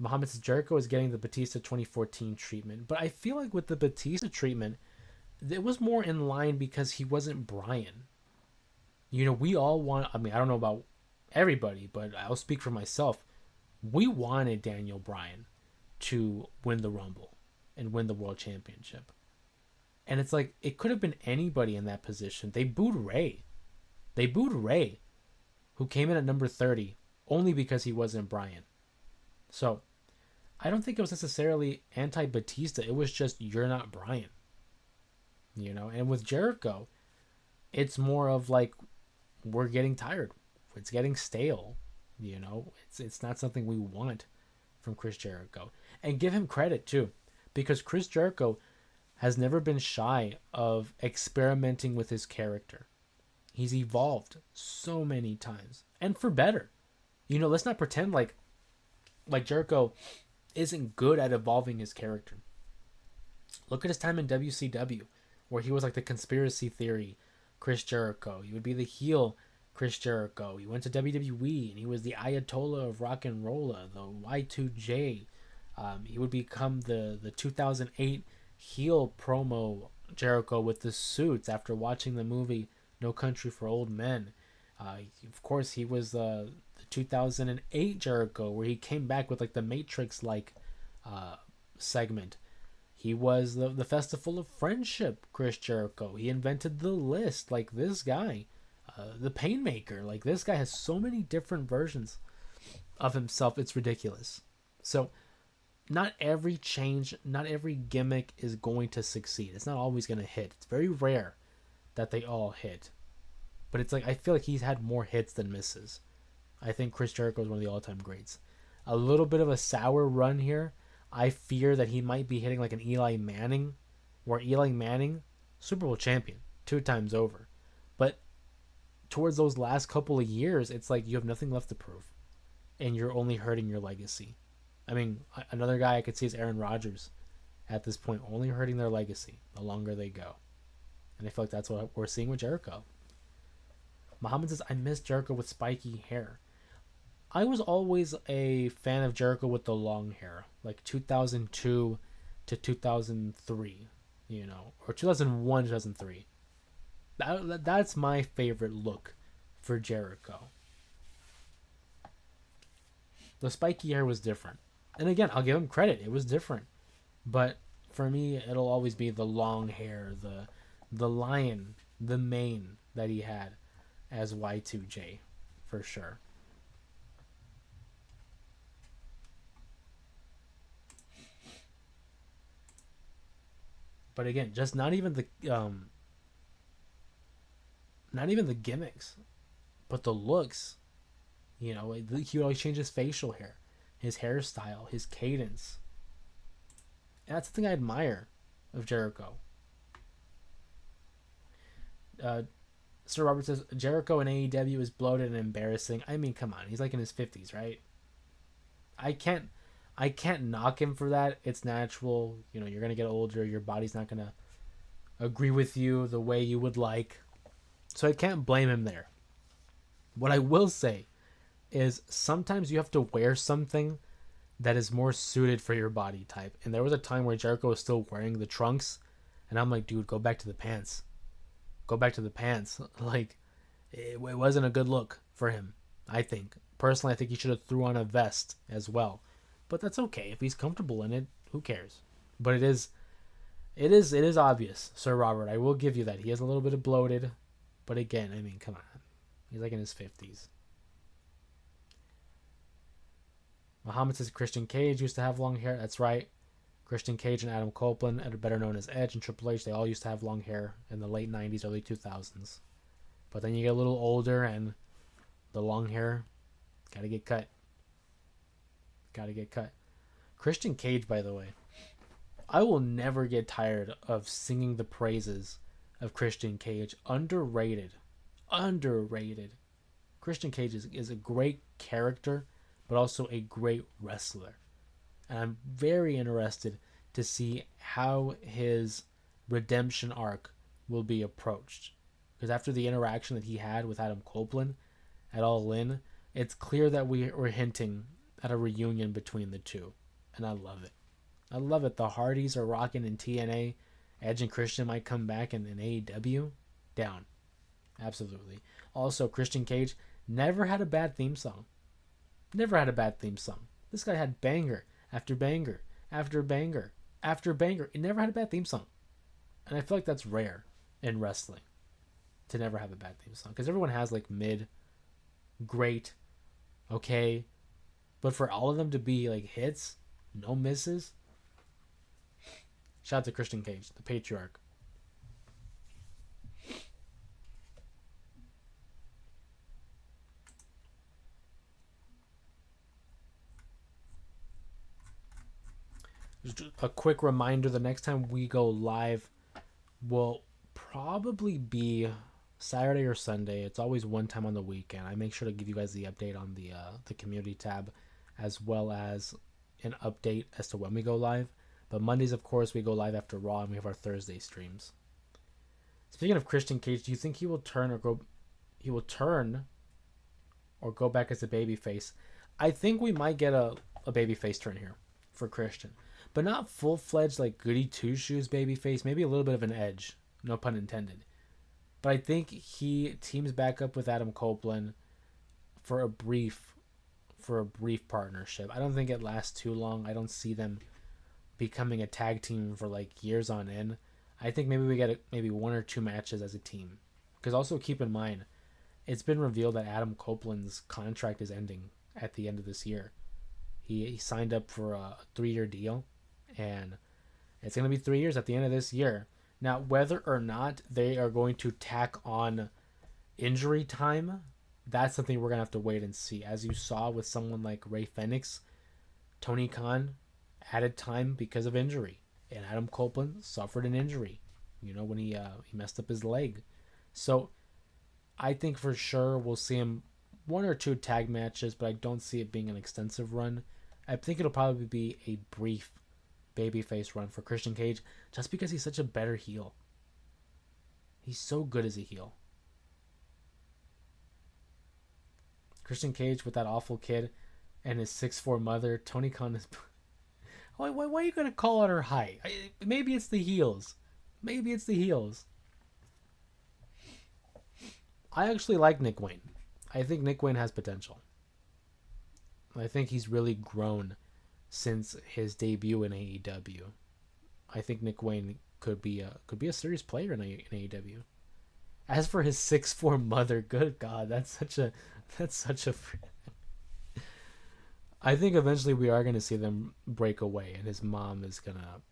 Muhammad says Jericho is getting the Batista 2014 treatment. But I feel like with the Batista treatment, it was more in line because he wasn't Bryan. We all want... I don't know about everybody, but I'll speak for myself. We wanted Daniel Bryan to win the Rumble and win the World Championship. And it's like, it could have been anybody in that position. They booed Ray. Who came in at number 30 only because he wasn't Bryan. So, I don't think it was necessarily anti-Batista. It was just, you're not Bryan. And with Jericho, it's more of like, we're getting tired. It's getting stale. It's not something we want from Chris Jericho. And give him credit too, because Chris Jericho has never been shy of experimenting with his character. He's evolved so many times, and for better. Let's not pretend like Jericho isn't good at evolving his character. Look at his time in WCW, where he was like the conspiracy theory Chris Jericho. He would be the heel Chris Jericho. He went to WWE, and he was the Ayatollah of rock and roll, the Y2J. He would become the 2008 heel promo Jericho with the suits after watching the movie No Country for Old Men. Of course, he was the 2008 Jericho, where he came back with like the Matrix-like segment. He was the Festival of Friendship Chris Jericho. He invented the list, like this guy. The Painmaker, like this guy has so many different versions of himself. It's ridiculous. So not every change, not every gimmick is going to succeed. It's not always going to hit. It's very rare that they all hit. But it's like, I feel like he's had more hits than misses. I think Chris Jericho is one of the all-time greats. A little bit of a sour run here. I fear that he might be hitting like an Eli Manning Where Eli Manning, Super Bowl champion, 2 times over. But towards those last couple of years, it's like you have nothing left to prove. And you're only hurting your legacy. I mean, another guy I could see is Aaron Rodgers at this point, only hurting their legacy the longer they go. And I feel like that's what we're seeing with Jericho. Muhammad says, I miss Jericho with spiky hair. I was always a fan of Jericho with the long hair, like 2002 to 2003, or 2001, 2003. That's my favorite look for Jericho. The spiky hair was different. And again, I'll give him credit. It was different. But for me, it'll always be the long hair, the lion, the mane that he had as Y2J, for sure. But again, just not even the gimmicks, but the looks. He would always change his facial hair, his hairstyle, his cadence. And that's the thing I admire of Jericho. Sir Robert says Jericho in AEW is bloated and embarrassing. I mean, come on, he's like in his 50s, right? I can't knock him for that. It's natural. You're gonna get older. Your body's not gonna agree with you the way you would like. So I can't blame him there. What I will say is sometimes you have to wear something that is more suited for your body type. And there was a time where Jericho was still wearing the trunks, and I'm like, dude, go back to the pants. Go back to the pants. Like, it wasn't a good look for him, I think. Personally, I think he should have threw on a vest as well. But that's okay. If he's comfortable in it, who cares? But it is obvious, Sir Robert. I will give you that. He is a little bit bloated. But again, I mean, come on. He's like in his 50s. Muhammad says Christian Cage used to have long hair. That's right. Christian Cage and Adam Copeland, better known as Edge and Triple H, they all used to have long hair in the late 90s, early 2000s. But then you get a little older and the long hair gotta get cut. Christian Cage, by the way, I will never get tired of singing the praises of Christian Cage. Underrated. Christian Cage is a great character, but also a great wrestler. And I'm very interested to see how his redemption arc will be approached. Because after the interaction that he had with Adam Copeland at All In, it's clear that we're hinting at a reunion between the two. And I love it. The Hardys are rocking in TNA. Edge and Christian might come back in AEW. Down. Absolutely. Also, Christian Cage never had a bad theme song. This guy had banger after banger after banger after banger. He never had a bad theme song. And I feel like that's rare in wrestling to never have a bad theme song. Because everyone has like mid, great, okay. But for all of them to be like hits, no misses. Shout out to Christian Cage, the patriarch. Just a quick reminder, the next time we go live will probably be Saturday or Sunday. It's always one time on the weekend. I make sure to give you guys the update on the community tab, as well as an update as to when we go live. But Mondays, of course, we go live after Raw, and we have our Thursday streams. Speaking of Christian Cage, do you think he will turn or go back as a babyface? I think we might get a babyface turn here for Christian. But not full-fledged like goody two-shoes babyface. Maybe a little bit of an edge. No pun intended. But I think he teams back up with Adam Copeland for a brief partnership. I don't think it lasts too long. I don't see them becoming a tag team for like years on end. I think maybe we get maybe 1 or 2 matches as a team. Because also keep in mind, it's been revealed that Adam Copeland's contract is ending at the end of this year. He signed up for a 3-year deal. And it's going to be 3 years at the end of this year. Now, whether or not they are going to tack on injury time, that's something we're going to have to wait and see. As you saw with someone like Ray Fenix, Tony Khan added time because of injury. and Adam Copeland suffered an injury. When he messed up his leg. So I think for sure we'll see him one or two tag matches, but I don't see it being an extensive run. I think it'll probably be a brief babyface run for Christian Cage, just because he's such a better heel. He's so good as a heel. Christian Cage with that awful kid and his 6'4" mother. Tony Khan is. Why are you gonna call out her height? Maybe it's the heels. Maybe it's the heels. I actually like Nick Wayne. I think Nick Wayne has potential. I think he's really grown since his debut in AEW. I think Nick Wayne could be a serious player in AEW. As for his 6'4" mother, good God, that's such a. I think eventually we are going to see them break away, and his mom is gonna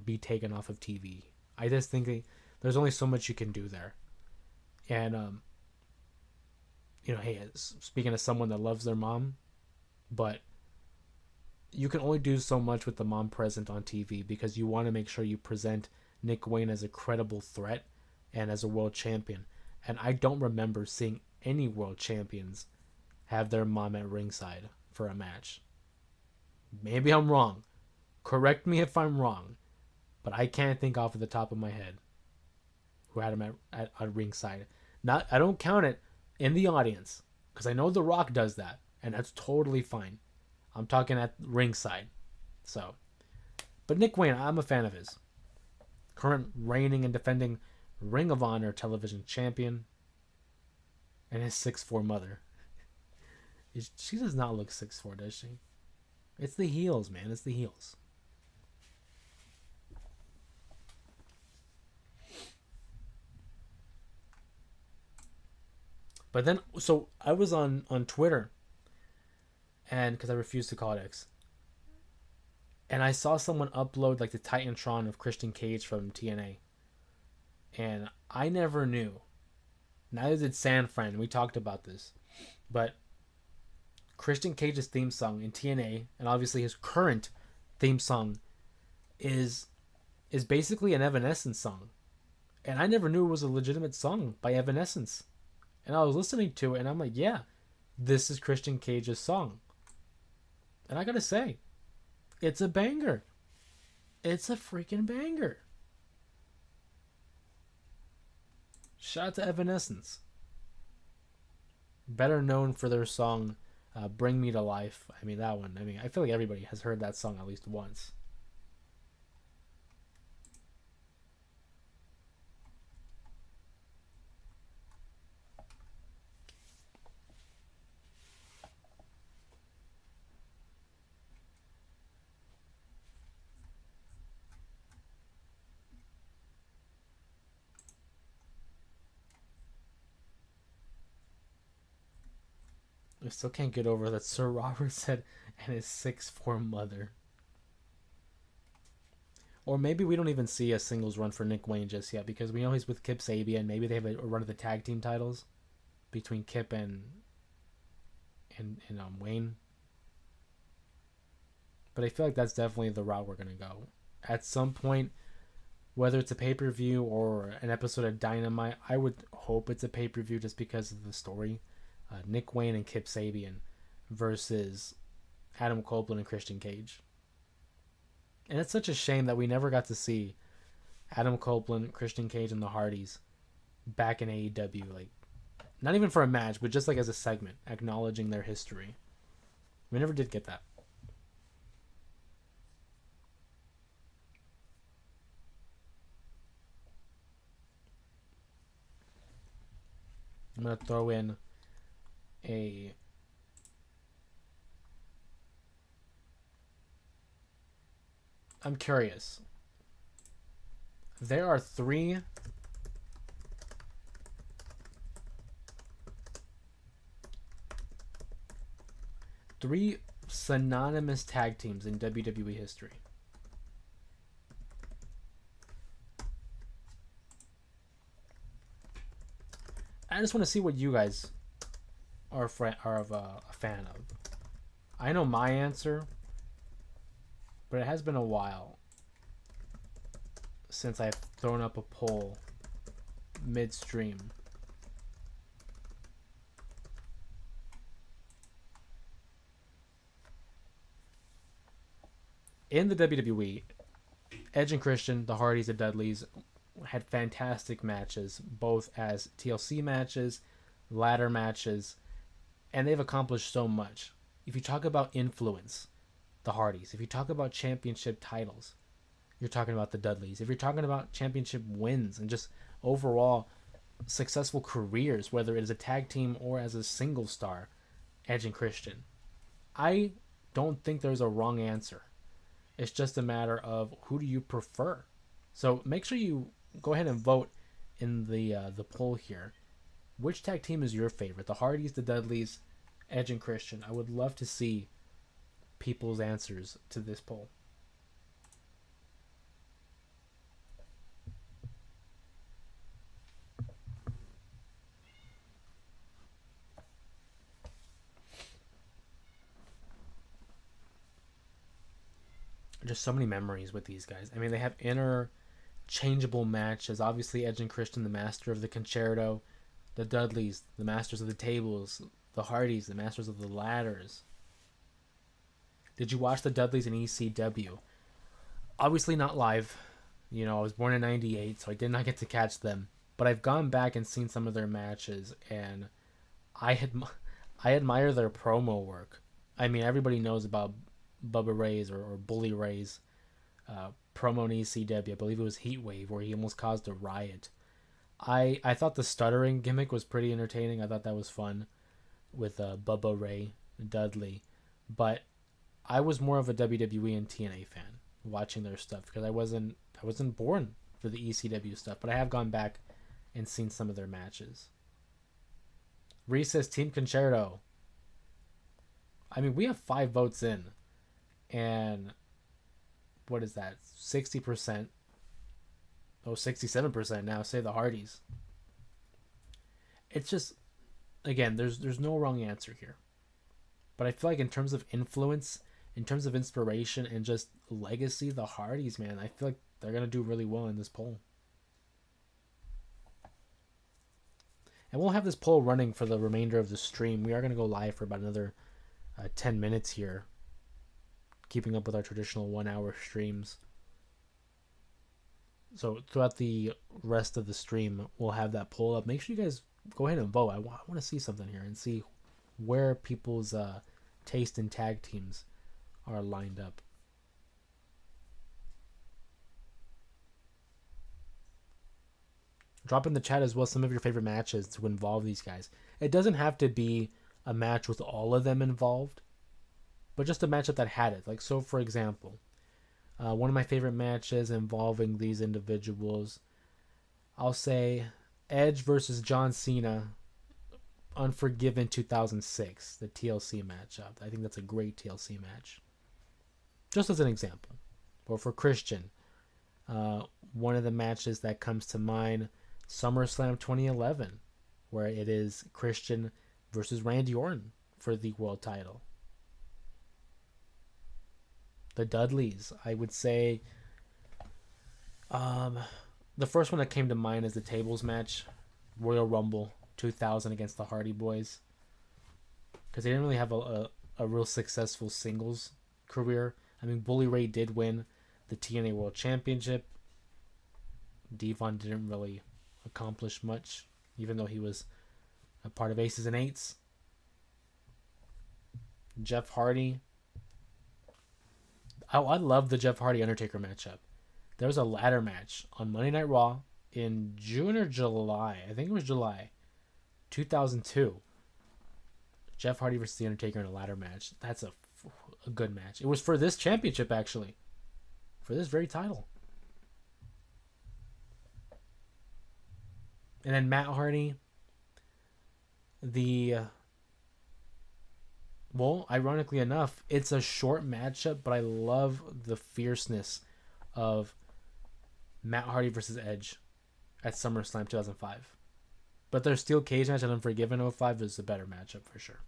be taken off of TV. I just think there's only so much you can do there, and hey, speaking of someone that loves their mom, but you can only do so much with the mom present on TV because you want to make sure you present Nick Wayne as a credible threat and as a world champion. And I don't remember seeing any world champions have their mom at ringside for a match. Maybe I'm wrong. Correct me if I'm wrong. But I can't think off of the top of my head who had him at ringside. I don't count it in the audience because I know The Rock does that, and that's totally fine. I'm talking at ringside. So, but Nick Wayne, I'm a fan of his. Current reigning and defending Ring of Honor television champion. And his 6'4" mother. She does not look 6'4", does she? It's the heels, man. It's the heels. But then, so I was on Twitter, and because I refuse to call it X, and I saw someone upload like the Titantron of Christian Cage from TNA, and I never knew. Neither did Sanfran. We talked about this, but Christian Cage's theme song in TNA, and obviously his current theme song, is basically an Evanescence song, and I never knew it was a legitimate song by Evanescence. And I was listening to it, and I'm like, yeah, this is Christian Cage's song. And I gotta say, it's a banger. It's a freaking banger. Shout out to Evanescence. Better known for their song, Bring Me to Life. I mean, that one. I feel like everybody has heard that song at least once. I still can't get over that Sir Robert said, and his 6'4" mother. Or maybe we don't even see a singles run for Nick Wayne just yet, because we know he's with Kip Sabian. Maybe they have a run of the tag team titles between Kip and Wayne. But I feel like that's definitely the route we're going to go. At some point, whether it's a pay-per-view or an episode of Dynamite, I would hope it's a pay-per-view just because of the story. Nick Wayne and Kip Sabian versus Adam Copeland and Christian Cage. And it's such a shame that we never got to see Adam Copeland, Christian Cage, and the Hardys back in AEW. Like, not even for a match, but just like as a segment, acknowledging their history. We never did get that. I'm going to throw in I'm curious. There are three synonymous tag teams in WWE history. I just want to see what you guys are a fan of. I know my answer, but it has been a while. since I've thrown up a poll midstream. In the WWE, Edge and Christian, the Hardys, the Dudleys, had fantastic matches, both as TLC matches, ladder matches, and they've accomplished so much. If you talk about influence, the Hardys. If you talk about championship titles, you're talking about the Dudleys. If you're talking about championship wins and just overall successful careers, whether it is a tag team or as a single star, Edge and Christian. I don't think there's a wrong answer. It's just a matter of who do you prefer. So make sure you go ahead and vote in the poll here. Which tag team is your favorite? The Hardys, the Dudleys, Edge and Christian. I would love to see people's answers to this poll. Just so many memories with these guys. I mean, they have interchangeable matches. Obviously, Edge and Christian, the master of the concerto. The Dudleys, the masters of the tables. The Hardys, the masters of the ladders. Did you watch the Dudleys in ECW? Obviously not live. You know, I was born in 98, so I did not get to catch them. But I've gone back and seen some of their matches, and I admire their promo work. I mean, everybody knows about Bubba Ray's or Bully Ray's promo in ECW. I believe it was Heatwave, where he almost caused a riot. I thought the stuttering gimmick was pretty entertaining. I thought that was fun with Bubba Ray Dudley. But I was more of a WWE and TNA fan watching their stuff because I wasn't born for the ECW stuff, but I have gone back and seen some of their matches. Reese says Team Concerto. I mean, we have 5 votes in, and what is that? 60%. Oh, 67% now say the Hardys. It's just, again, there's no wrong answer here. But I feel like in terms of influence, in terms of inspiration, and just legacy, the Hardys, man, I feel like they're going to do really well in this poll. And we'll have this poll running for the remainder of the stream. We are going to go live for about another 10 minutes here, keeping up with our traditional 1-hour streams. So throughout the rest of the stream, we'll have that poll up. Make sure you guys go ahead and vote. I want to see something here and see where people's taste in tag teams are lined up. Drop in the chat as well some of your favorite matches to involve these guys. It doesn't have to be a match with all of them involved, but just a matchup that had it. Like, so for example, one of my favorite matches involving these individuals, I'll say Edge versus John Cena, Unforgiven 2006, the TLC matchup. I think that's a great TLC match. Just as an example. Or for Christian, one of the matches that comes to mind, SummerSlam 2011, where it is Christian versus Randy Orton for the world title. The Dudleys, I would say, the first one that came to mind is the tables match, Royal Rumble 2000 against the Hardy Boys, because they didn't really have a real successful singles career. I mean, Bully Ray did win the TNA World Championship. Devon didn't really accomplish much, even though he was a part of Aces and Eights. Jeff Hardy. Oh, I love the Jeff Hardy Undertaker matchup. There was a ladder match on Monday Night Raw in June or July. I think it was July 2002. Jeff Hardy versus The Undertaker in a ladder match. That's a good match. It was for this championship, actually. For this very title. And then Matt Hardy. Well, ironically enough, it's a short matchup, but I love the fierceness of Matt Hardy versus Edge at SummerSlam 2005. But their steel cage match at Unforgiven 05 is a better matchup for sure.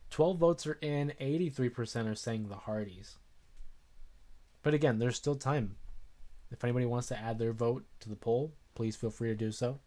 12 votes are in, 83% are saying the Hardys. But again, there's still time. If anybody wants to add their vote to the poll, please feel free to do so.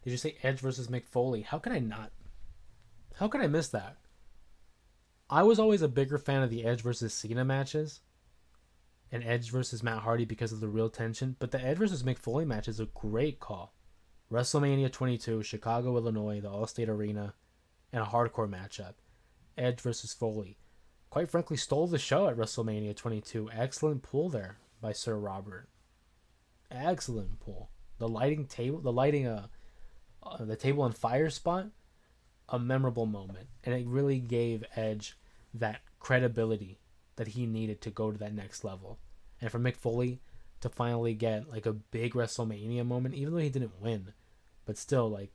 Did you say Edge versus Mick Foley? How could I not? How could I miss that? I was always a bigger fan of the Edge versus Cena matches and Edge versus Matt Hardy because of the real tension, but the Edge versus Mick Foley match is a great call. WrestleMania 22, Chicago, Illinois, the Allstate Arena, and a hardcore matchup. Edge versus Foley. Quite frankly, stole the show at WrestleMania 22. Excellent pull there by Sir Robert. Excellent pull. The table and fire spot, a memorable moment, and it really gave Edge that credibility that he needed to go to that next level. And for Mick Foley to finally get like a big WrestleMania moment, even though he didn't win, but still, like,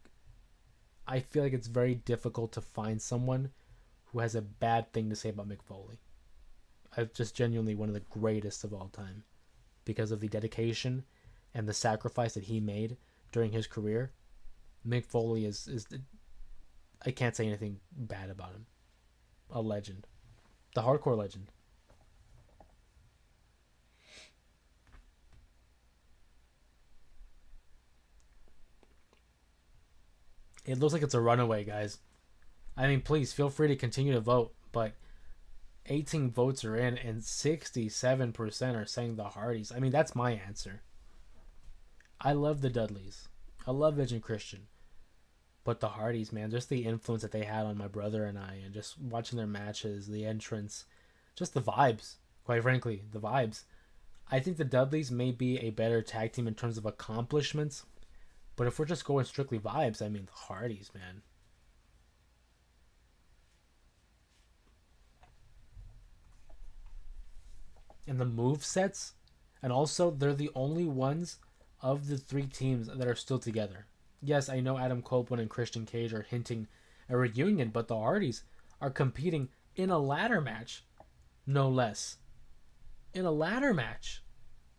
I feel like it's very difficult to find someone who has a bad thing to say about Mick Foley. I'm just genuinely one of the greatest of all time because of the dedication and the sacrifice that he made during his career. Mick Foley is I can't say anything bad about him. A legend. The hardcore legend. It looks like it's a runaway, guys. I mean, please feel free to continue to vote, but 18 votes are in and 67% are saying the Hardys. I mean, that's my answer. I love the Dudleys. I love Edge and Christian. But the Hardys, man, just the influence that they had on my brother and I, and just watching their matches, the entrance, just the vibes, quite frankly, the vibes. I think the Dudleys may be a better tag team in terms of accomplishments, but if we're just going strictly vibes, I mean, the Hardys, man. And the move sets, and also they're the only ones of the three teams that are still together. Yes, I know Adam Copeland and Christian Cage are hinting a reunion, but the Hardys are competing in a ladder match, no less. In a ladder match.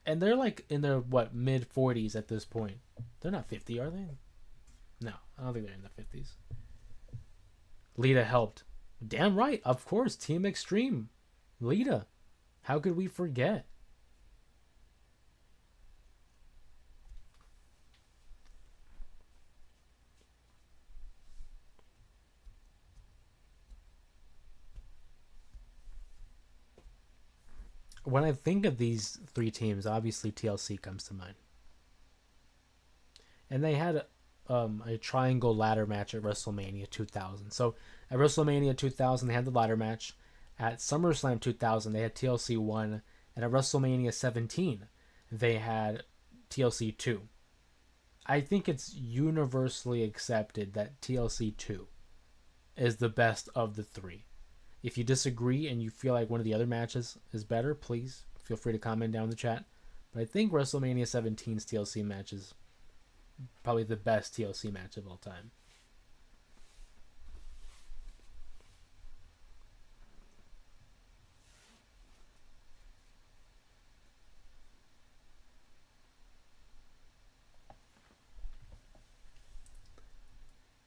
And they're like in their, what, mid 40s at this point. They're not 50, are they? No, I don't think they're in the 50s. Lita helped. Damn right, of course, Team Extreme. Lita. How could we forget? When I think of these three teams, obviously TLC comes to mind. And they had a triangle ladder match at WrestleMania 2000. So at WrestleMania 2000, they had the ladder match. At SummerSlam 2000, they had TLC 1. And at WrestleMania 17, they had TLC 2. I think it's universally accepted that TLC 2 is the best of the three. If you disagree and you feel like one of the other matches is better, please feel free to comment down in the chat. But I think WrestleMania 17's TLC match is probably the best TLC match of all time.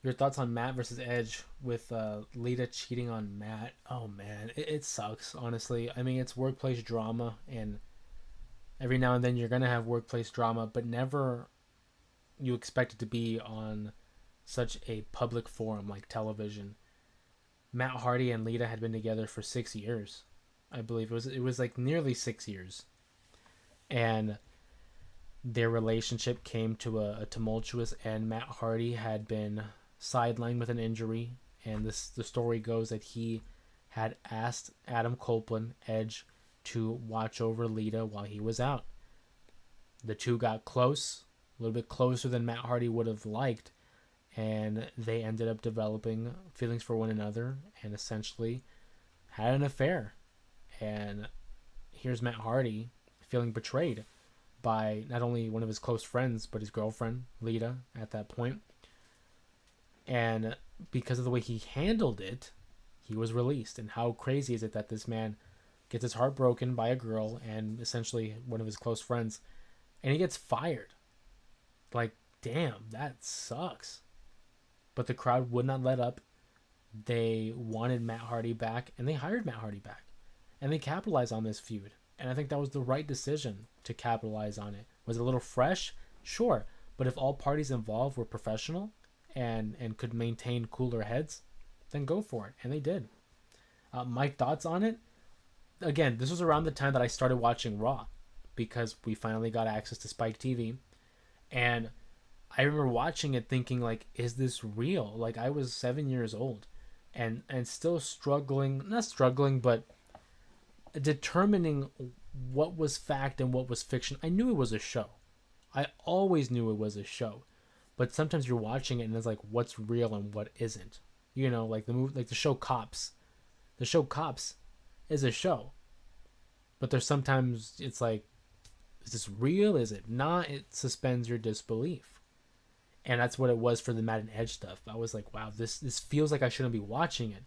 Your thoughts on Matt versus Edge with Lita cheating on Matt? Oh man, it sucks, honestly. I mean, it's workplace drama, and every now and then you're gonna have workplace drama, but never you expect it to be on such a public forum like television. Matt Hardy and Lita had been together for 6 years, I believe it was like nearly 6 years, and their relationship came to a tumultuous end. Matt Hardy had been sidelined with an injury, and the story goes that he had asked Adam Copeland, Edge, to watch over Lita while he was out. The two got close, a little bit closer than Matt Hardy would have liked, and they ended up developing feelings for one another and essentially had an affair. And here's Matt Hardy feeling betrayed by not only one of his close friends, but his girlfriend, Lita, at that point. And because of the way he handled it, he was released. And how crazy is it that this man gets his heart broken by a girl and essentially one of his close friends, and he gets fired? Like, damn, that sucks. But the crowd would not let up. They wanted Matt Hardy back, and they hired Matt Hardy back. And they capitalized on this feud. And I think that was the right decision to capitalize on it. Was it a little fresh? Sure. But if all parties involved were professional and could maintain cooler heads, then go for it. And they did. My thoughts on it? Again, this was around the time that I started watching Raw, because we finally got access to Spike TV. And I remember watching it thinking, like, is this real? Like, I was 7 years old and still struggling, not struggling, but determining what was fact and what was fiction. I knew it was a show. I always knew it was a show. But sometimes you're watching it and it's like, what's real and what isn't? You know, like the movie, like the show Cops. The show Cops is a show. But there's sometimes it's like, is this real? Is it not? It suspends your disbelief. And that's what it was for the Matt and Edge stuff. I was like, wow, this feels like I shouldn't be watching it,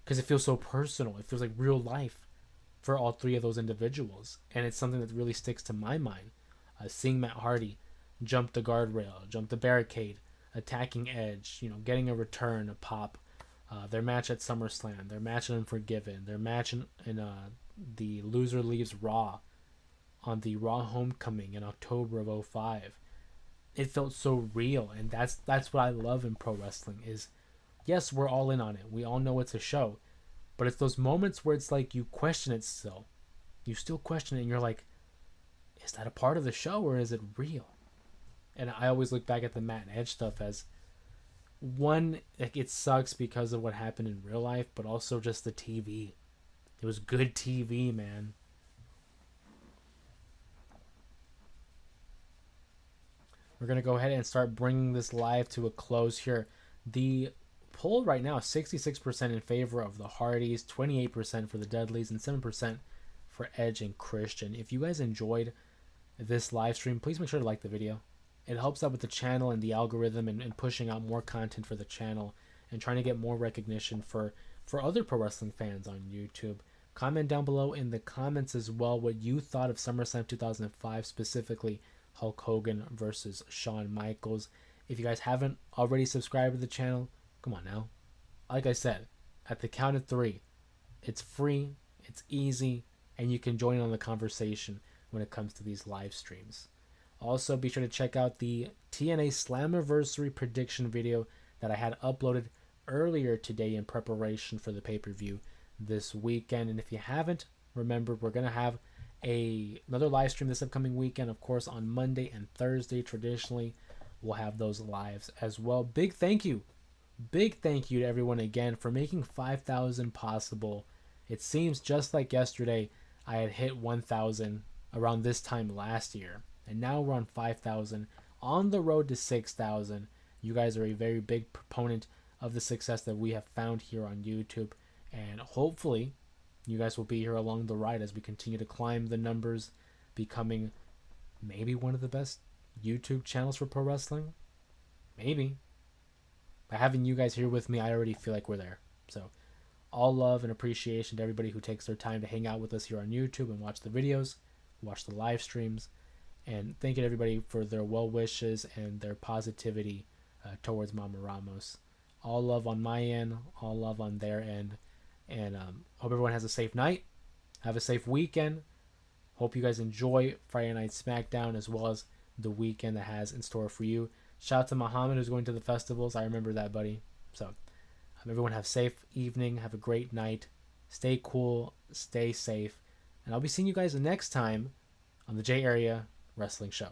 because it feels so personal. It feels like real life for all three of those individuals. And it's something that really sticks to my mind. Seeing Matt Hardy jump the guardrail, jump the barricade, attacking Edge, you know, getting a return, a pop. Their match at SummerSlam, their match in Unforgiven, their match in the Loser Leaves Raw on the Raw Homecoming in October of 2005. It felt so real, and that's what I love in pro wrestling is, yes, we're all in on it. We all know it's a show, but it's those moments where it's like you question it still. You still question it, and you're like, is that a part of the show or is it real? And I always look back at the Matt and Edge stuff as, one, like, it sucks because of what happened in real life, but also just the TV. It was good TV, man. We're going to go ahead and start bringing this live to a close here. The poll right now, 66% in favor of the Hardys, 28% for the Dudleys, and 7% for Edge and Christian. If you guys enjoyed this live stream, please make sure to like the video. It helps out with the channel and the algorithm and pushing out more content for the channel and trying to get more recognition for other pro wrestling fans on YouTube. Comment down below in the comments as well what you thought of SummerSlam 2005, specifically Hulk Hogan versus Shawn Michaels. If you guys haven't already subscribed to the channel, come on now. Like I said, at the count of 3, it's free, it's easy, and you can join on the conversation when it comes to these live streams. Also, be sure to check out the TNA Slammiversary prediction video that I had uploaded earlier today in preparation for the pay-per-view this weekend. And if you haven't, remember, we're going to have another live stream this upcoming weekend. Of course, on Monday and Thursday, traditionally, we'll have those lives as well. Big thank you to everyone again for making 5,000 possible. It seems just like yesterday I had hit 1,000 around this time last year. And now we're on 5,000, on the road to 6,000. You guys are a very big proponent of the success that we have found here on YouTube. And hopefully, you guys will be here along the ride as we continue to climb the numbers, becoming maybe one of the best YouTube channels for pro wrestling. Maybe. By having you guys here with me, I already feel like we're there. So, all love and appreciation to everybody who takes their time to hang out with us here on YouTube and watch the videos, watch the live streams. And thank you to everybody for their well wishes and their positivity towards Mama Ramos. All love on my end, all love on their end. And hope everyone has a safe night. Have a safe weekend. Hope you guys enjoy Friday Night SmackDown as well as the weekend that has in store for you. Shout out to Muhammad who's going to the festivals. I remember that, buddy. So everyone have a safe evening. Have a great night. Stay cool. Stay safe. And I'll be seeing you guys next time on the J Area Wrestling Show.